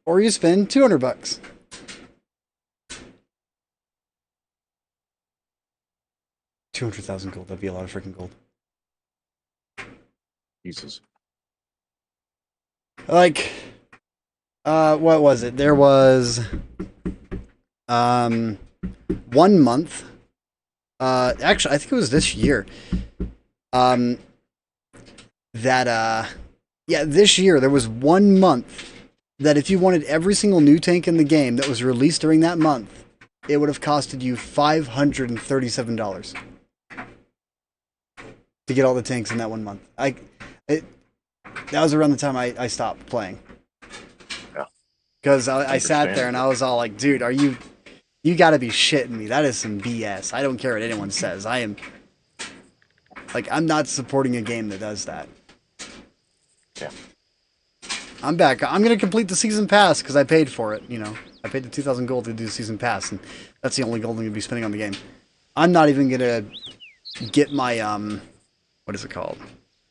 or you spend $200. $200,000 gold. That'd be a lot of freaking gold. Jesus. Like, what was it? There was, 1 month. Actually, I think it was this year. This year there was 1 month that if you wanted every single new tank in the game that was released during that month, it would have costed you $537 to get all the tanks in that 1 month. That was around the time I stopped playing. Yeah. Because I sat there and I was all like, dude, you gotta be shitting me. That is some BS. I don't care what anyone says. I'm not supporting a game that does that. Yeah. I'm back. I'm gonna complete the season pass because I paid for it, you know. I paid the 2,000 gold to do the season pass, and that's the only gold I'm gonna be spending on the game. I'm not even gonna get my, what is it called?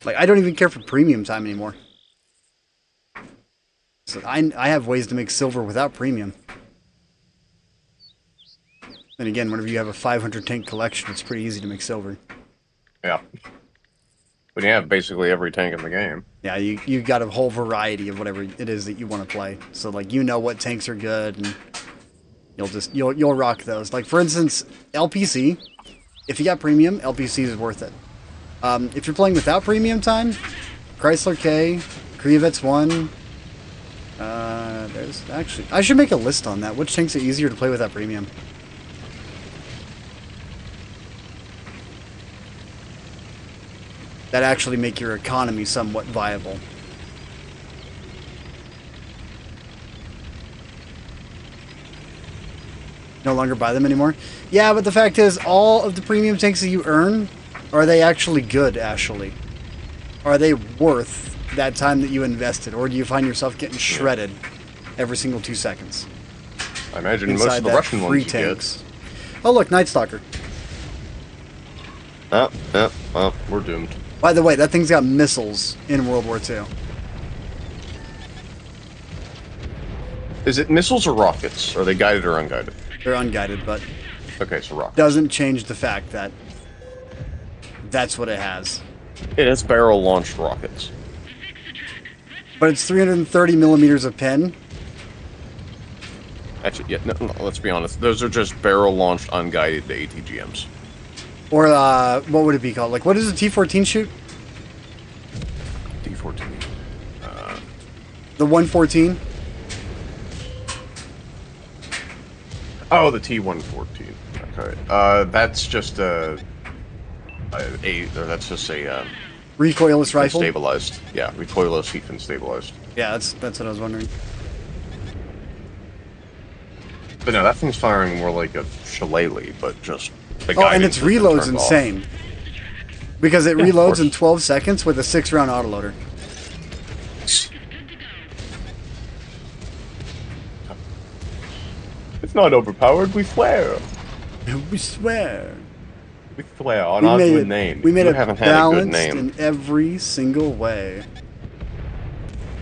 Like, I don't even care for premium time anymore. So I have ways to make silver without premium. And again, whenever you have a 500 tank collection, it's pretty easy to make silver. Yeah. But you have basically every tank in the game. Yeah, you got a whole variety of whatever it is that you want to play. So like, you know what tanks are good, and you'll rock those. Like, for instance, LPC. If you got premium, LPC is worth it. If you're playing without premium time, Chrysler K, Krievets 1. There's actually, I should make a list on that. Which tanks are easier to play without premium? That actually make your economy somewhat viable. No longer buy them anymore? Yeah, but the fact is, all of the premium tanks that you earn, are they actually good, Ashley? Are they worth that time that you invested? Or do you find yourself getting shredded every single 2 seconds? I imagine most of the Russian ones you get. Oh look, Night Stalker. Oh, well, we're doomed. By the way, that thing's got missiles in World War II. Is it missiles or rockets? Are they guided or unguided? They're unguided, but Okay, so rockets. doesn't change the fact that that's what it has. It has barrel-launched rockets. But it's 330 millimeters of pin. Actually, yeah, no, let's be honest. Those are just barrel-launched, unguided ATGMs. Or, what would it be called? Like, what does a T-14 shoot? D14. The 114? Oh, the T-114. Okay. That's just that's just a Recoilless rifle? stabilized. Yeah, recoilless heat fin stabilized. Yeah, that's what I was wondering. But no, that thing's firing more like a shillelagh, but just. The Oh, and guidance its has been reload's turned off. insane. Because it Yeah, of reloads in course. 12 seconds with a 6-round autoloader. It's not overpowered. We swear. We swear. We swear on our good name. We made You it haven't had a good balanced name. in every single way.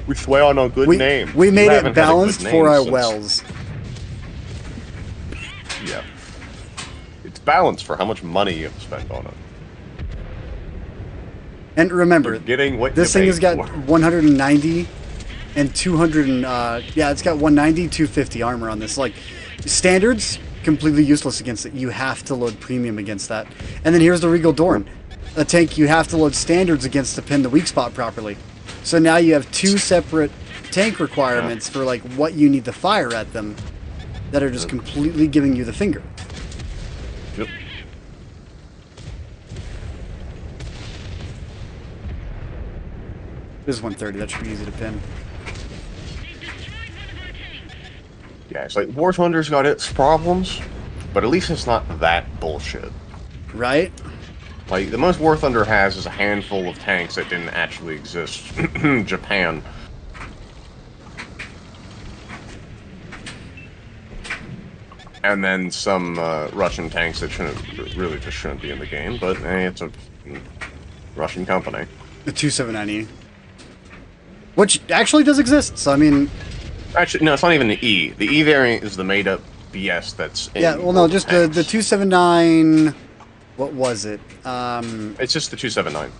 We swear on our good name. We You made haven't it had a good balanced name for our since- wells. Yeah. It's balanced for how much money you have spent on it. And remember, You're getting what this you thing has paid got for. 190 and 200 and, yeah, it's got 190, 250 armor on this. Like, standards, completely useless against it. You have to load premium against that. And then here's the Regal Dorn. A tank you have to load standards against to pin the weak spot properly. So now you have two separate tank requirements for, like, what you need to fire at them that are just completely giving you the finger. Yep. This is 130. That should be easy to pin. Yeah, it's like War Thunder's got its problems, but at least it's not that bullshit. Right? Like, the most War Thunder has is a handful of tanks that didn't actually exist in Japan. And then some Russian tanks that really just shouldn't be in the game, but hey, it's a Russian company. The 279E. Which actually does exist, so I mean... Actually, no, it's not even the E. The E variant is the made-up BS that's in Yeah, well, no, World just the Tanks. 279... What was it? It's just the 279.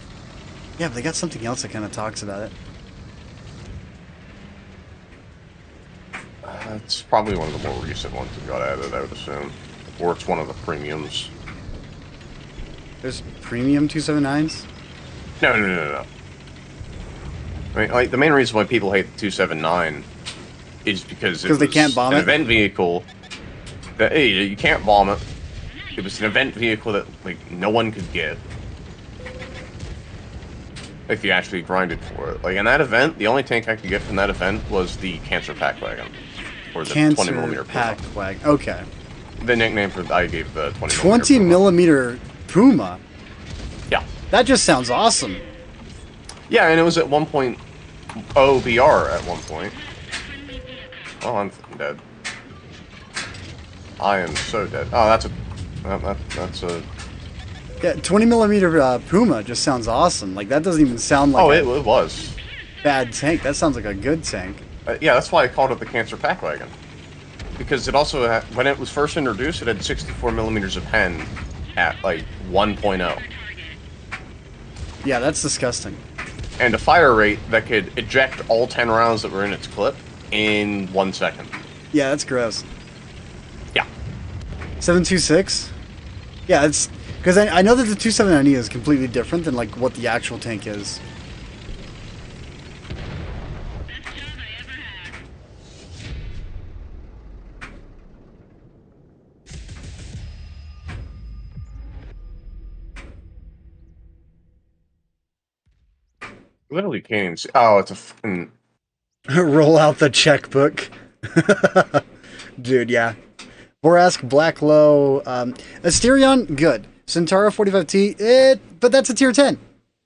Yeah, but they got something else that kind of talks about it. It's probably one of the more recent ones that got added, I would assume. Or it's one of the premiums. There's premium 279s? No. I mean, like, the main reason why people hate the 279 is because Because they can't bomb an it? event vehicle that, hey, you can't bomb it. It was an event vehicle that, like, no one could get if you actually grinded for it. Like, in that event, the only tank I could get from that event was the Cancer Pack Wagon. Or the 20 Cancer millimeter pack Puma. wagon. Okay. The nickname for I gave the 20 20 millimeter Puma? Yeah. That just sounds awesome. Yeah, and it was at 1.0 BR at one point. Oh, I'm fucking dead. I am so dead. Oh, that's a. Yeah, 20 millimeter Puma just sounds awesome. Like, that doesn't even sound like Oh, a it was. bad tank. That sounds like a good tank. Yeah, that's why I called it the Cancer Pack Wagon. Because it also had, when it was first introduced, it had 64 millimeters of pen at like 1.0, Yeah, that's disgusting. and a fire rate that could eject all 10 rounds that were in its clip in 1 second. Yeah, that's gross. Yeah. 726? Yeah, it's... Because I know that the 279E is completely different than, like, what the actual tank is. Literally can't even see. Oh, it's a fucking. Roll out the checkbook. Dude, yeah. Borask, Black Low, Asterion, good. Centauro 45T, but that's a tier 10.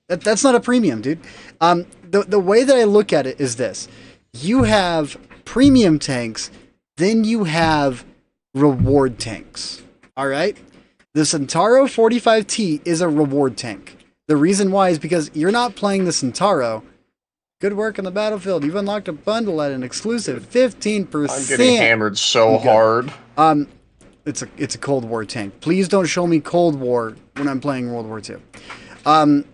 That's not a premium, dude. The way that I look at it is this. You have premium tanks, then you have reward tanks. All right? The Centauro 45T is a reward tank. The reason why is because you're not playing the Centauro Good work on the battlefield. You've unlocked a bundle at an exclusive 15%. I'm getting hammered so Okay. hard. It's a Cold War tank. Please don't show me Cold War when I'm playing World War II.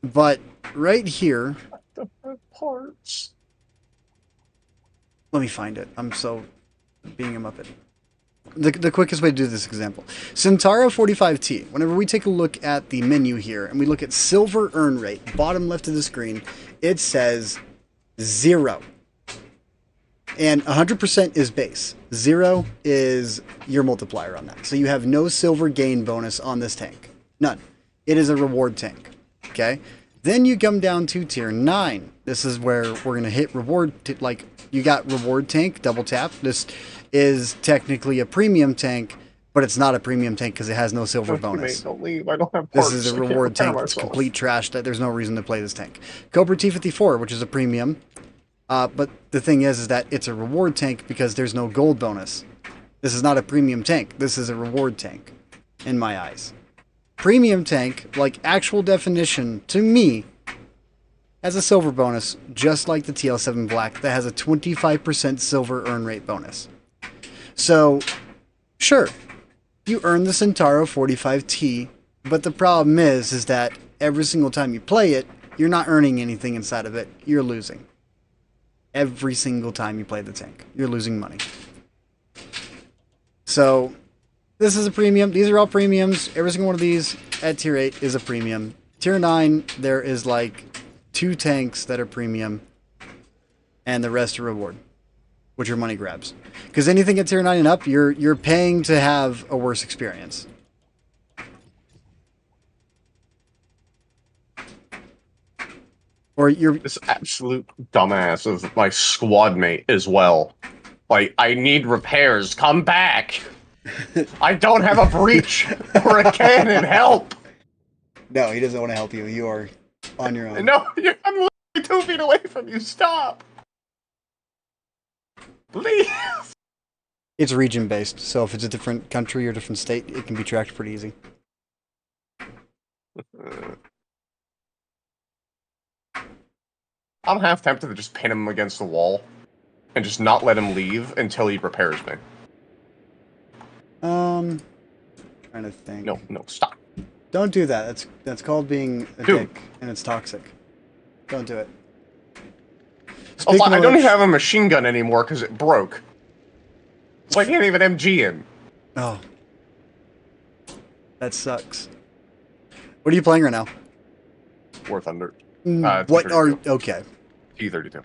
But right here, The parts. let me find it. I'm so being a muppet. The quickest way to do this example. Centauro 45T. Whenever we take a look at the menu here and we look at silver earn rate, bottom left of the screen, it says 0. And 100% is base. 0 is your multiplier on that. So you have no silver gain bonus on this tank. None. It is a reward tank. Okay? Then you come down to tier 9. This is where we're going to hit reward. Like, you got reward tank, double tap. This is technically a premium tank, but it's not a premium tank because it has no silver bonus. Don't leave. I don't have This parts. is a I can't reward repair tank. It's myself. complete trash. That there's no reason to play this tank. Cobra T54, which is a premium, but the thing is that it's a reward tank because there's no gold bonus. This is not a premium tank. This is a reward tank, in my eyes. Premium tank, like actual definition, to me, has a silver bonus, just like the TL7 Black, that has a 25% silver earn rate bonus. So, sure, you earn the Centauro 45T, but the problem is that every single time you play it, you're not earning anything inside of it. You're losing. Every single time you play the tank, you're losing money. So, this is a premium. These are all premiums. Every single one of these at tier 8 is a premium. Tier 9, there is like 2 tanks that are premium, and the rest are reward, which are money grabs. Because anything at tier 9 and up, you're paying to have a worse experience. Or you're This absolute dumbass of my squad mate as well. Like, I need repairs. Come back. I don't have a breach or a cannon. Help. no, he doesn't want to help you. You are on your own. No, I'm literally 2 feet away from you. Stop. Please. It's region based, so if it's a different country or different state, it can be tracked pretty easy. I'm half tempted to just pin him against the wall and just not let him leave until he repairs me. Trying to think. No, stop. Don't do that. That's called being a Dude. dick, and it's toxic. Don't do it. Also, Speaking I of don't which- even have a machine gun anymore because it broke. So I can't even MG him. Oh. That sucks. What are you playing right now? War Thunder. What are... T32. Okay. T32.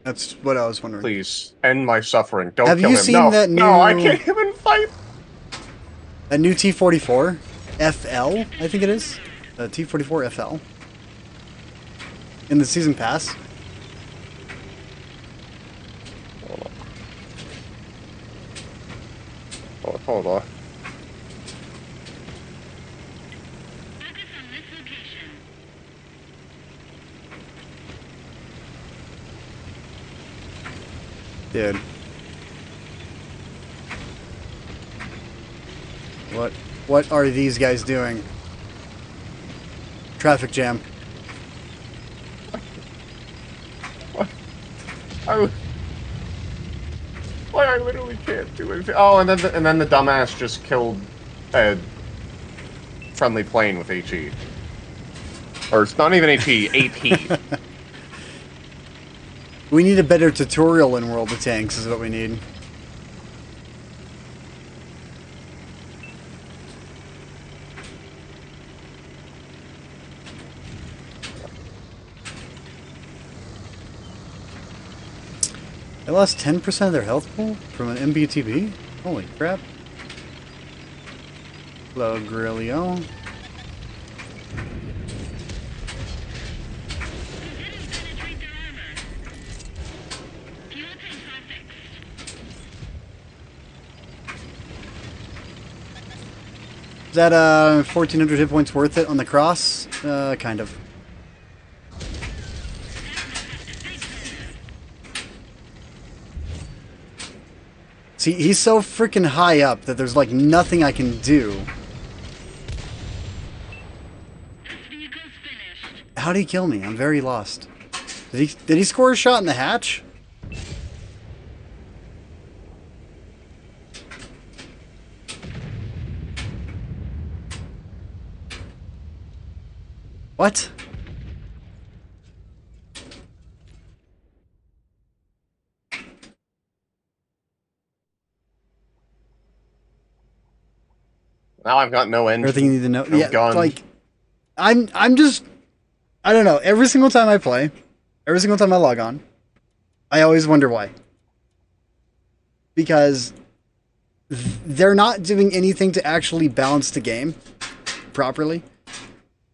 That's what I was wondering. Please, end my suffering. Don't Have kill you him. seen No, that no, I new- can't even fight. A new T44 FL, I think it is. T44 FL. In the season pass. Hold on. Focus on this location. Dude. What are these guys doing? Traffic jam. I literally can't do anything. Oh, and then the dumbass just killed a friendly plane with HE. Or it's not even HE, AP. We need a better tutorial in World of Tanks is what we need. They lost 10% of their health pool from an MBTB? Holy crap. Hello, Grillio. Didn't penetrate their armor. Fuel tanks are fixed. Is that 1,400 hit points worth it on the cross? Kind of. See, he's so freaking high up that there's like nothing I can do. This vehicle's finished. How'd he kill me? I'm very lost. Did he score a shot in the hatch? What? Now I've got no engine. Everything you need to know. No Yeah, gun. like I'm just I don't know. Every single time I play, every single time I log on, I always wonder why. Because they're not doing anything to actually balance the game properly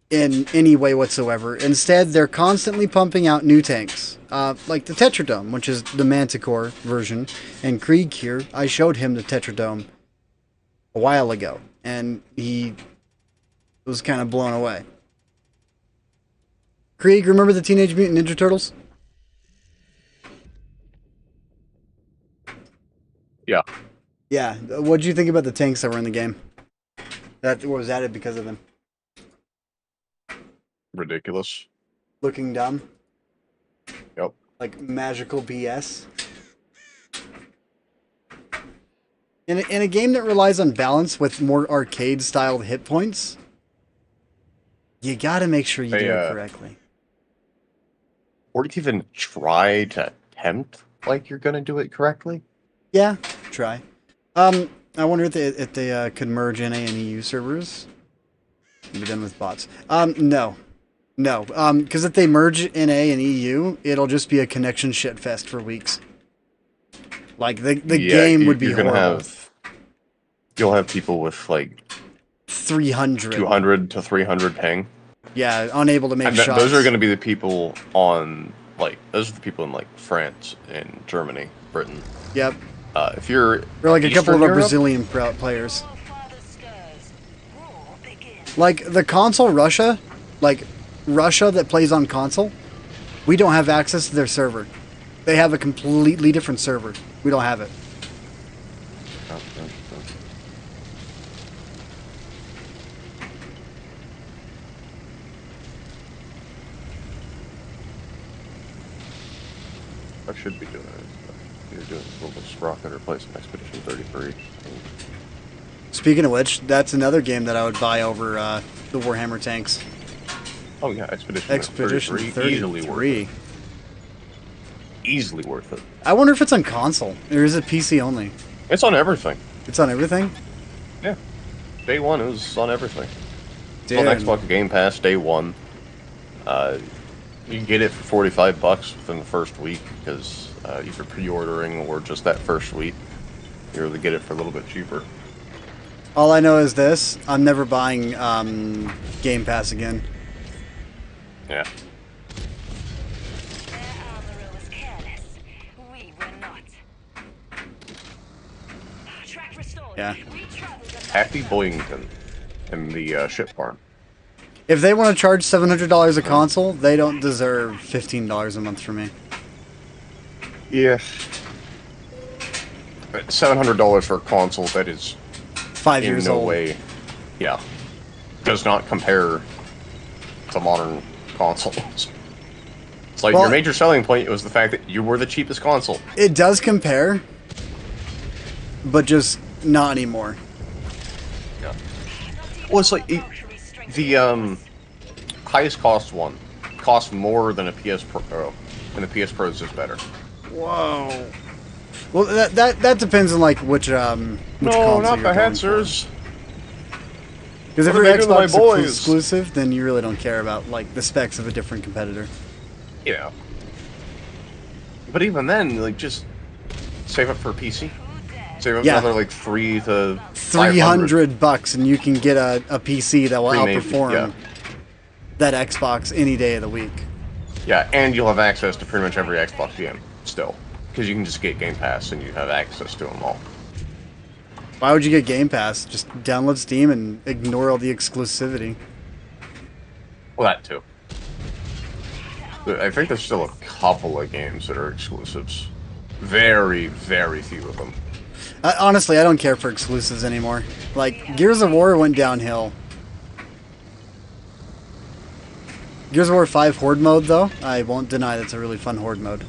in any way whatsoever. Instead, they're constantly pumping out new tanks. Like the Tetradome, which is the Manticore version, and Krieg here, I showed him the Tetradome a while ago, and he was kind of blown away. Krieg, remember the Teenage Mutant Ninja Turtles? Yeah. Yeah. What did you think about the tanks that were in the game? That was added because of them. Ridiculous. Looking dumb. Yep. Like magical BS. In a game that relies on balance with more arcade-styled hit points, you gotta make sure you do it correctly. Or even try to attempt like you're gonna do it correctly. Yeah, try. I wonder if they could merge NA and EU servers. Be done with bots. No. Because if they merge NA and EU, it'll just be a connection shit fest for weeks. Like the game would be you're gonna horrible. You'll have people with like 300, 200 to 300 ping. Yeah, unable to make And shots. those are going to be the people on those are the people in like France and Germany, Britain. Yep. If you're Or like a couple of our Eastern Europe, Brazilian players. Like the console Russia, like Russia that plays on console, we don't have access to their server. They have a completely different server. We don't have it. I should be doing it. You're doing a little Sprocket replacing Expedition 33. Speaking of which, that's another game that I would buy over the Warhammer tanks. Oh yeah, Expedition 33. 33. Easily worth it. Easily worth it. I wonder if it's on console or is it PC only? It's on everything. It's on everything? Yeah. Day one, it was on everything. It's Damn. on Xbox Game Pass day one. You can get it for $45 within the first week because either pre-ordering or just that first week, you're able to get it for a little bit cheaper. All I know is this: I'm never buying Game Pass again. Yeah. Their armorer was careless. We were not. Track restored. Yeah. We traveled about Happy Boyington in the ship farm. If they want to charge $700 a console, they don't deserve $15 a month from me. Yeah. $700 for a console that is 5 in years no old. way, yeah, does not compare to modern consoles. It's like Well- your major selling point was the fact that you were the cheapest console. It does compare, but just not anymore. Yeah. Well, it's like the highest cost one costs more than a PS Pro, and the PS Pro's is better. Whoa. Well, that depends on like which console you're going for. Because Because if What you're are they doing to my Xbox boys? exclusive, then you really don't care about like the specs of a different competitor. Yeah. But even then, like, just save up for PC. Save up Yeah. another like 3 to 300 bucks and you can get a PC that will Pre-made, outperform yeah. that Xbox any day of the week. Yeah, and you'll have access to pretty much every Xbox game still, because you can just get Game Pass and you have access to them all. Why would you get Game Pass? Just download Steam and ignore all the exclusivity. Well, that too. I think there's still a couple of games that are exclusives. Very, very few of them. Honestly, I don't care for exclusives anymore. Like, Gears of War went downhill. Gears of War 5 Horde mode, though, I won't deny that's a really fun Horde mode.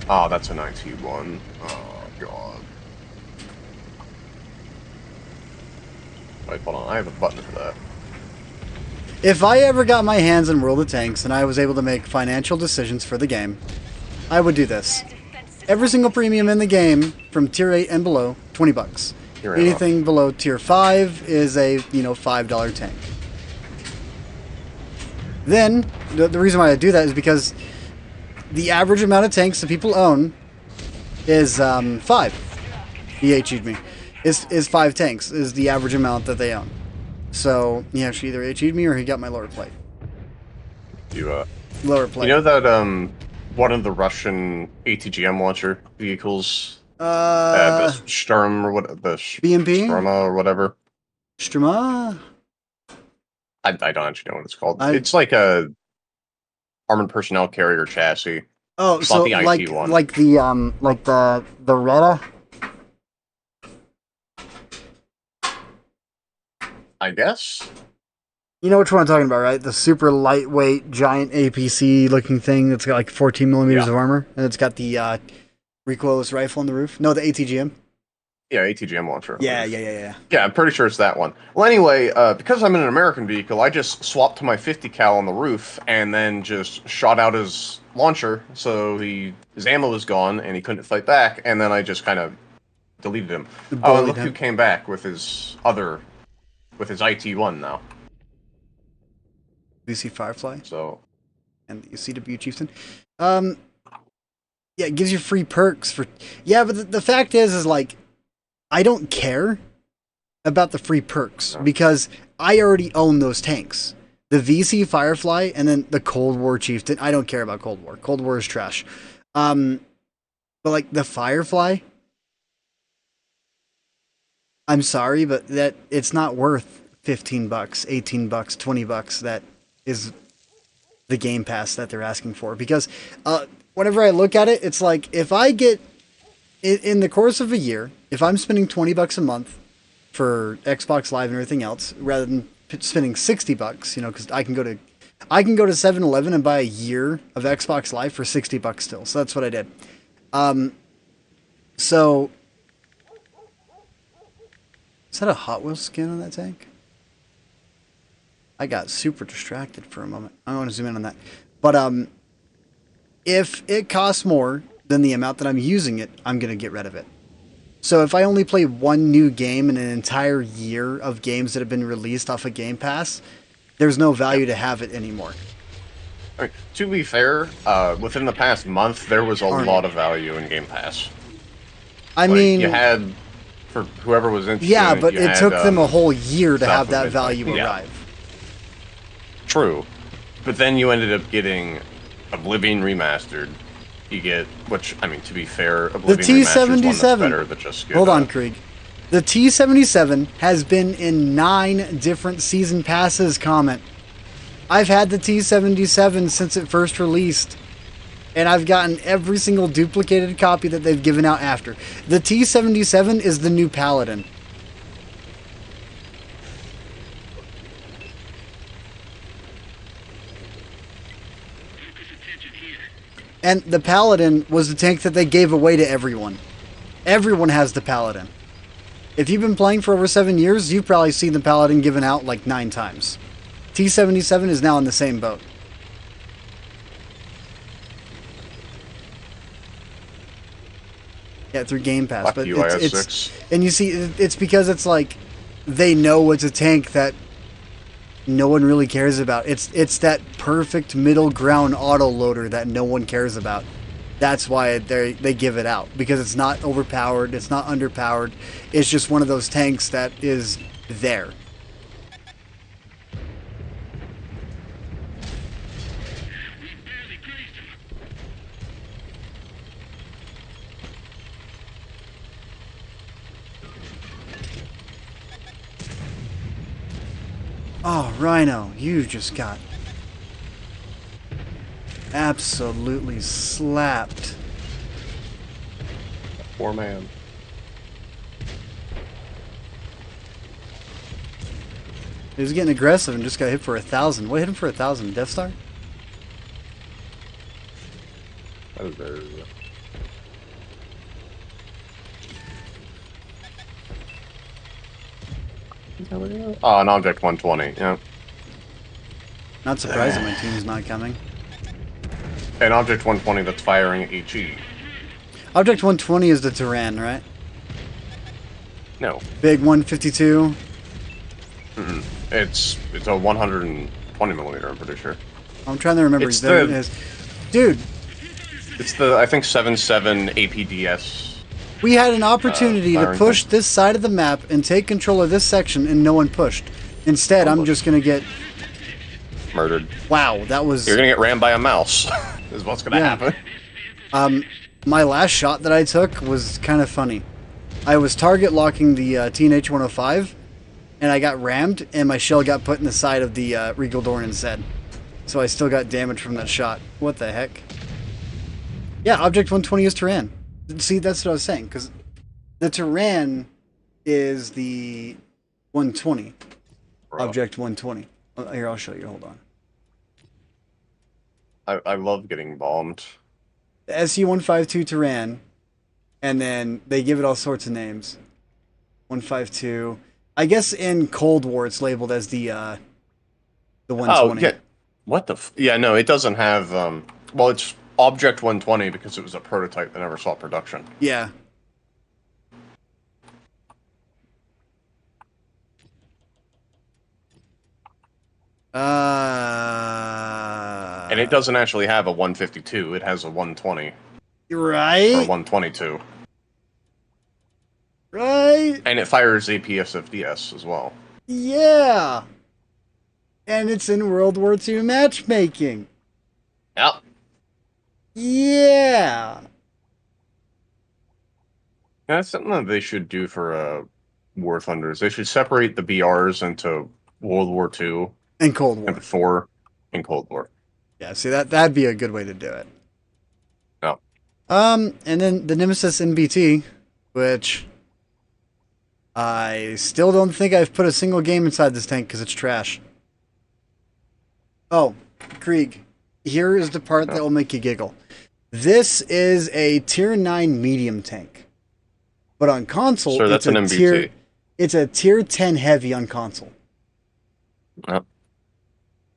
Oh, that's an IT1. Oh, God. Wait, hold on. I have a button for that. If I ever got my hands on World of Tanks and I was able to make financial decisions for the game, I would do this. Every single premium in the game, from tier 8 and below, $20. Fair enough. Anything below tier 5 is a, $5 tank. Then, the reason why I do that is because the average amount of tanks that people own is 5. He HE'd me. Is 5 tanks, is the average amount that they own. So, he actually either HE'd me or he got my lower plate. You, Lower plate. you know that, one of the Russian ATGM launcher vehicles, the Sturm or what, the BMP? Sturma or whatever. Struma? I don't actually know what it's called. It's like a armored personnel carrier chassis. Oh, It's so not the IT like one. like the Retta? I guess. You know which one I'm talking about, right? The super lightweight, giant APC looking thing that's got like 14 millimeters Yeah. of armor, and it's got the recoilless rifle on the roof. No, the ATGM. Yeah, ATGM launcher. Yeah. Yeah, I'm pretty sure it's that one. Well, anyway, because I'm in an American vehicle, I just swapped to my 50 cal on the roof and then just shot out his launcher, so his ammo was gone and he couldn't fight back, and then I just kind of deleted him. Oh, Bullied look him. who came back with his IT1 now. VC Firefly So, and the CW Chieftain. Yeah, it gives you free perks for. Yeah, but the fact is like, I don't care about the free perks because I already own those tanks. The VC Firefly and then the Cold War Chieftain. I don't care about Cold War. Cold War is trash. But like the Firefly, I'm sorry, but that it's not worth $15, $18, $20. That is the Game Pass that they're asking for. Because whenever I look at it, it's like if I get in the course of a year, if I'm spending $20 a month for Xbox Live and everything else, rather than spending $60, because I can go to 7-Eleven and buy a year of Xbox Live for $60 still. So that's what I did. So is that a Hot Wheels skin on that tank? I got super distracted for a moment. I want to zoom in on that. But if it costs more than the amount that I'm using it, I'm going to get rid of it. So if I only play one new game in an entire year of games that have been released off of Game Pass, there's no value to have it anymore. I mean, to be fair, within the past month, there was a lot of value in Game Pass. I mean, you had, for whoever was interested, yeah, but you it had, took them a whole year to South have that of value Midnight. Yeah. arrive. True, but then you ended up getting Oblivion Remastered. You get, which, I mean, to be fair, Oblivion Remastered is one that's better than just good. Hold on, Krieg. The T-77 has been in 9 different season passes, comment. I've had the T-77 since it first released, and I've gotten every single duplicated copy that they've given out after. The T-77 is the new Paladin. And the Paladin was the tank that they gave away to everyone. Everyone has the Paladin. If you've been playing for over 7 years, you've probably seen the Paladin given out like 9 times. T-77 is now in the same boat. Yeah, through Game Pass. Fuck But you, it's IS6. and you see, it's because it's like they know it's a tank that no one really cares about. It's that perfect middle ground auto loader that no one cares about. That's why they give it out, because it's not overpowered, it's not underpowered. It's just one of those tanks that is there. Oh, Rhino, you just got absolutely slapped. He was getting aggressive and just got hit for 1,000. What hit him for 1,000? Death Star? That is very... Oh, an Object 120, yeah. Not surprised that my team's not coming. An Object 120 that's firing HE. Object 120 is the Turan, right? No. Big 152. It's a 120 millimeter, I'm pretty sure. I'm trying to remember. It's There the- it is. Dude, It's the, I think, 7.7 APDS. we had an opportunity to firing push this side of the map and take control of this section, and no one pushed. Instead, I'm just going to get... Murdered. Wow, that was... You're gonna get rammed by a mouse, is what's gonna Yeah. happen. My last shot that I took was kind of funny. I was target locking the TNH-105, and I got rammed, and my shell got put in the side of the Regal Dorn instead. So I still got damage from that shot. What the heck? Yeah, Object 120 is Turan. See, that's what I was saying, because the Turan is the 120. Bro. Object 120. Here, I'll show you. Hold on. I love getting bombed. The SU-152 Turan, and then they give it all sorts of names. 152. I guess in Cold War it's labeled as the 120. Oh, yeah. What the yeah, no, it doesn't have, well, it's Object 120 because it was a prototype that never saw production. Yeah. And it doesn't actually have a 152, it has a 120. Right? Or 122. Right? And it fires APSFDS as well. Yeah. And it's in World War II matchmaking. Yep. Yeah. That's something that they should do for War Thunders. They should separate the BRs into World War II And Cold War. and Thor and Cold War. Yeah, see that'd be a good way to do it. No. And then the Nemesis NBT, which I still don't think I've put a single game inside this tank because it's trash. Oh, Krieg, here is the part that will make you giggle. This is a tier 9 medium tank. But on console, Sure, that's it's an a MBT. it's a tier 10 heavy on console. Yep.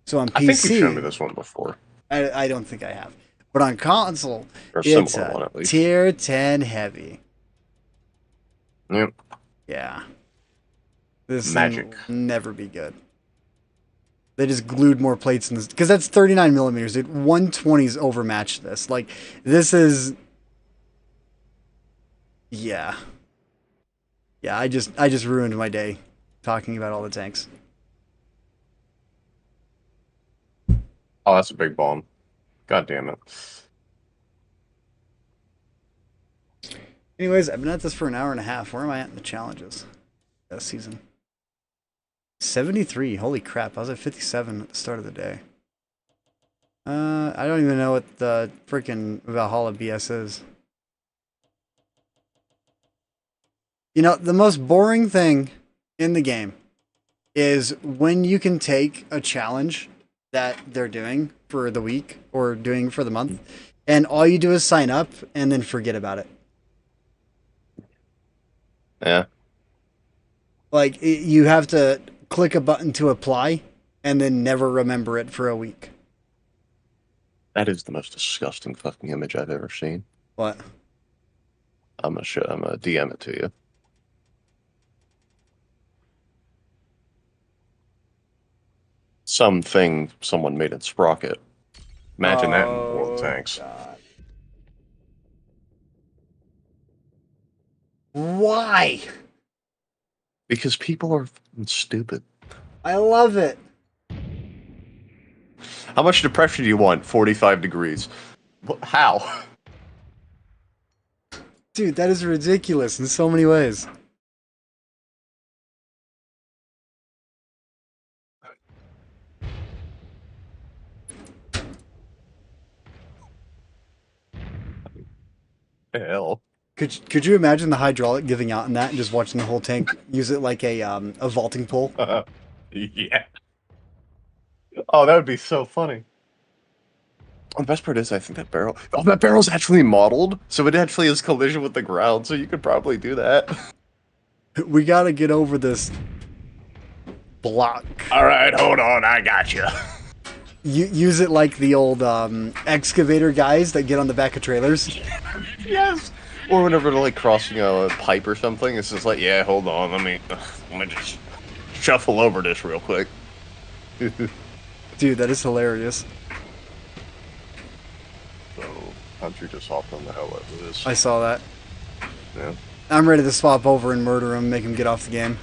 So on I think you've shown me PC, this one before. I don't think I have. But on console, Or a it's similar one, a at least. tier 10 heavy. Yep. Yeah. This thing Magic. will never be good. They just glued more plates in this because that's 39 millimeters, dude. 120s overmatched this. Like this is, yeah, yeah. I just ruined my day talking about all the tanks. Oh, that's a big bomb. God damn it. Anyways, I've been at this for an hour and a half. Where am I at in the challenges this season? 73. Holy crap! I was at 57 at the start of the day. I don't even know what the freaking Valhalla BS is. You know, the most boring thing in the game is when you can take a challenge that they're doing for the week or doing for the month, and all you do is sign up and then forget about it. Yeah. Like, you have to click a button to apply and then never remember it for a week. That is the most disgusting fucking image I've ever seen. What? I'm gonna DM it to you. Something someone made in Sprocket. Imagine that in World Tanks. God. Why? Because people are fucking stupid. I love it. How much depression do you want? 45 degrees. How? Dude, that is ridiculous in so many ways. Hell. Could you imagine the hydraulic giving out in that and just watching the whole tank use it like a vaulting pole? Yeah. Oh, that would be so funny. Oh, the best part is, I think that barrel. Oh, that barrel's actually modeled, so it actually has collision with the ground. So you could probably do that. We gotta get over this block. All right, hold on, I got you. You use it like the old excavator guys that get on the back of trailers. Yes. Or whenever they're like crossing a pipe or something, it's just like, yeah, hold on, let me just shuffle over this real quick. Dude, that is hilarious. So, Hunter just hopped on the hell out of this. I saw that. Yeah. I'm ready to swap over and murder him, make him get off the game.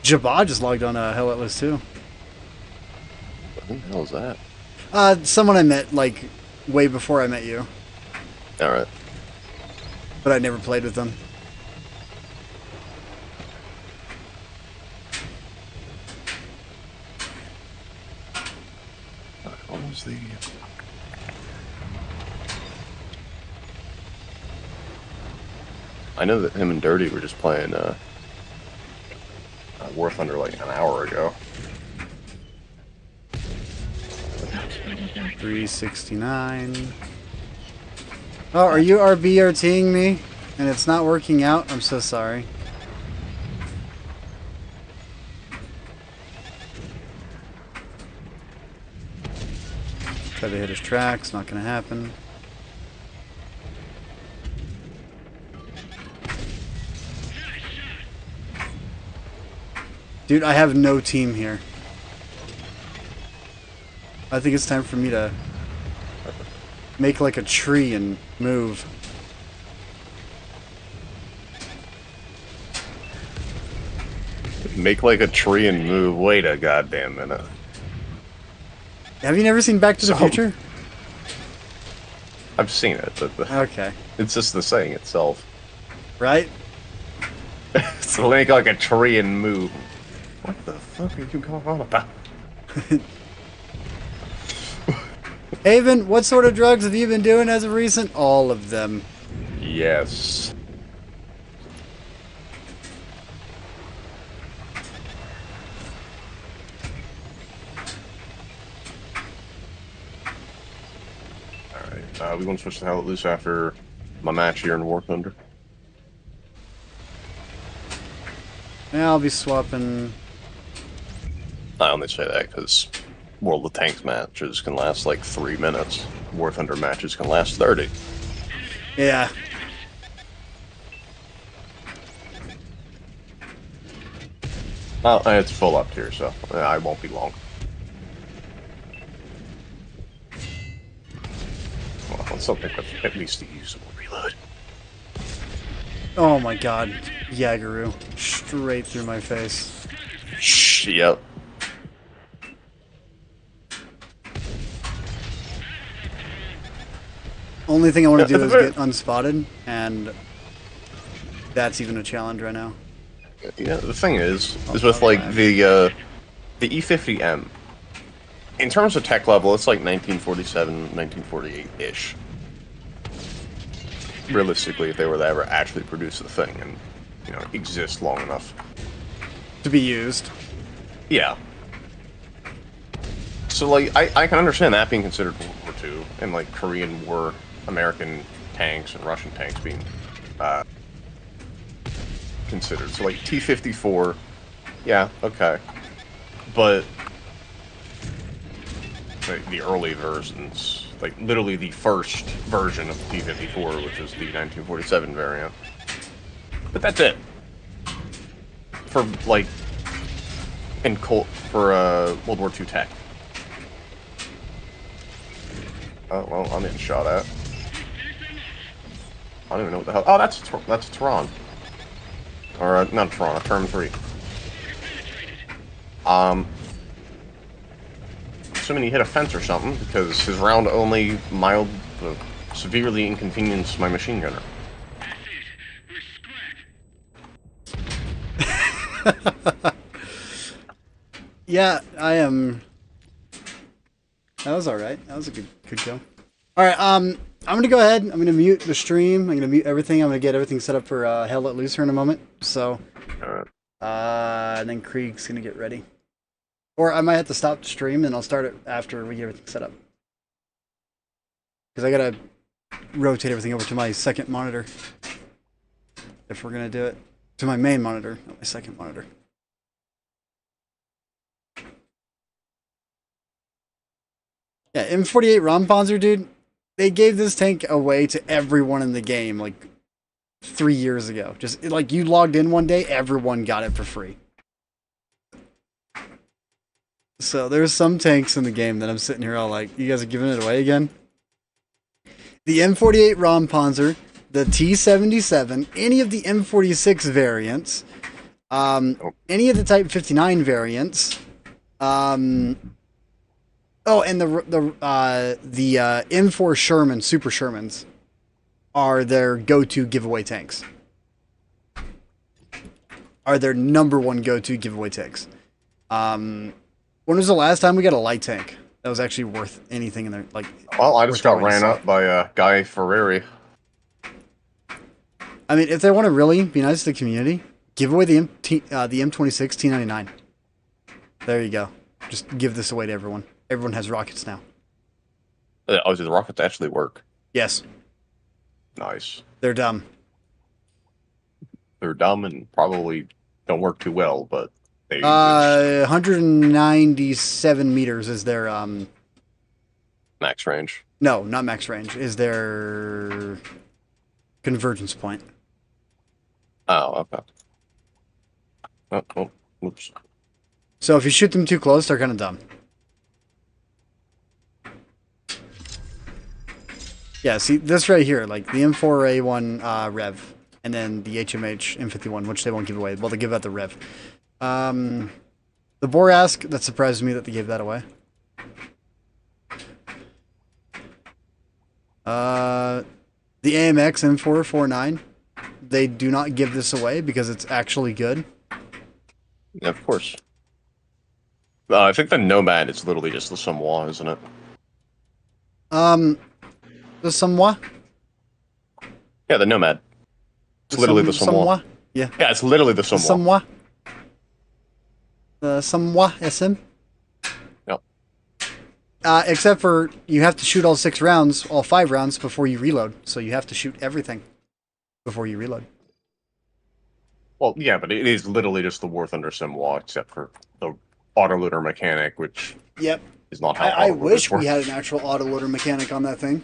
Jabba just logged on Hell Atlas too. What the hell is that? Someone I met like way before I met you, All right. but I never played with them. What was the? I know that him and Dirty were just playing War Thunder like an hour ago. 369. Oh, are you RBRTing me? And it's not working out? I'm so sorry. Try to hit his tracks, not gonna happen. Dude, I have no team here. I think it's time for me to make like a tree and move. Make like a tree and move. Wait a goddamn minute. Have you never seen Back to the So- Future? I've seen it, but Okay. it's just the saying itself. Right? So make like a tree and move. What the fuck are you going on about? Haven, what sort of drugs have you been doing as of recent? All of them. Yes. Alright, we want to switch to Hell Let Loose after my match here in War Thunder. Yeah, I'll be swapping. I only say that because World of Tanks matches can last like 3 minutes. War Thunder matches can last 30. Yeah. Oh, it's full up here, so I won't be long. Well, something with at least a usable reload. Oh my god. Yagaru. Straight through my face. Shh, yep. Only thing I want to do is get unspotted, and that's even a challenge right now. Yeah, the thing is with like the E50M, in terms of tech level, it's like 1947, 1948-ish. Realistically, if they were to ever actually produce the thing and, you know, exist long enough. To be used. Yeah. So, like, I can understand that being considered World War II, and, like, Korean War, American tanks and Russian tanks being considered. So, like, T-54, yeah, okay. But the early versions, like, literally the first version of the T-54, which is the 1947 variant. But that's it. For, like, for World War II tech. Oh, well, I'm getting shot at. I don't even know what the hell. Oh, that's a Tehran. Or, not a Tehran, a Term 3. Assuming he hit a fence or something, because his round only severely inconvenienced my machine gunner. Yeah, I am. That was alright. That was a good kill. Alright, I'm gonna go ahead. I'm gonna mute the stream. I'm gonna mute everything. I'm gonna get everything set up for Hell Let Loose here in a moment. So, Alright. And then Krieg's gonna get ready. Or I might have to stop the stream and I'll start it after we get everything set up. Because I gotta rotate everything over to my second monitor. If we're gonna do it. To my main monitor, not my second monitor. Yeah, M48 Rampanzer, dude. They gave this tank away to everyone in the game like 3 years ago. Just like you logged in one day, everyone got it for free. So there's some tanks in the game that I'm sitting here all like, you guys are giving it away again? The M48 Rampanzer, the T77, any of the M46 variants, any of the Type 59 variants, oh, and the M4 Sherman, Super Shermans, are their go-to giveaway tanks. Are their number one go-to giveaway tanks. When was the last time we got a light tank that was actually worth anything in there? Like, Well, I just got ran up by Guy Ferrari. I mean, if they want to really be nice to the community, give away the M26 T99. There you go. Just give this away to everyone. Everyone has rockets now. Oh, do the rockets actually work? Yes. Nice. They're dumb. They're dumb and probably don't work too well, but they 197 meters is their max range. no, not max range, is their convergence point. Oh, okay. Oh, whoops. So if you shoot them too close, they're kind of dumb. Yeah, see this right here, like the M4A1 Rev, and then the HMH M51, which they won't give away. Well, they give out the Rev. The Borask, that surprised me that they gave that away. The AMX M449, they do not give this away because it's actually good. Yeah, of course. I think the Nomad is literally just the Sommois, isn't it? The Sommois? Yeah, the Nomad. It's literally the Sommois. Yeah. Yeah, it's literally the Sommois. The Sommois SM? Yep. Except for you have to shoot all 6 rounds, all 5 rounds before you reload. So you have to shoot everything before you reload. Well, yeah, but it is literally just the War Thunder Sommois, except for the autoloader mechanic, which Yep. is not how I autoloaders wish work. we had an actual autoloader mechanic on that thing.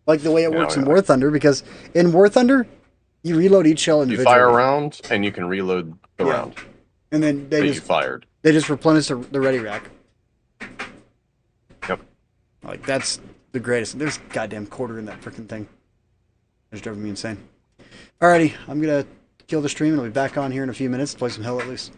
Like the way it Yeah, works in yeah. War Thunder, because in War Thunder, you reload each shell You individually. fire a round, and you can reload the Yeah. round And then that you fired. they just replenish the ready rack. Yep. Like, that's the greatest. There's a goddamn quarter in that freaking thing. It's driving me insane. Alrighty, I'm gonna kill the stream and I'll be back on here in a few minutes to play some Hell Let Loose.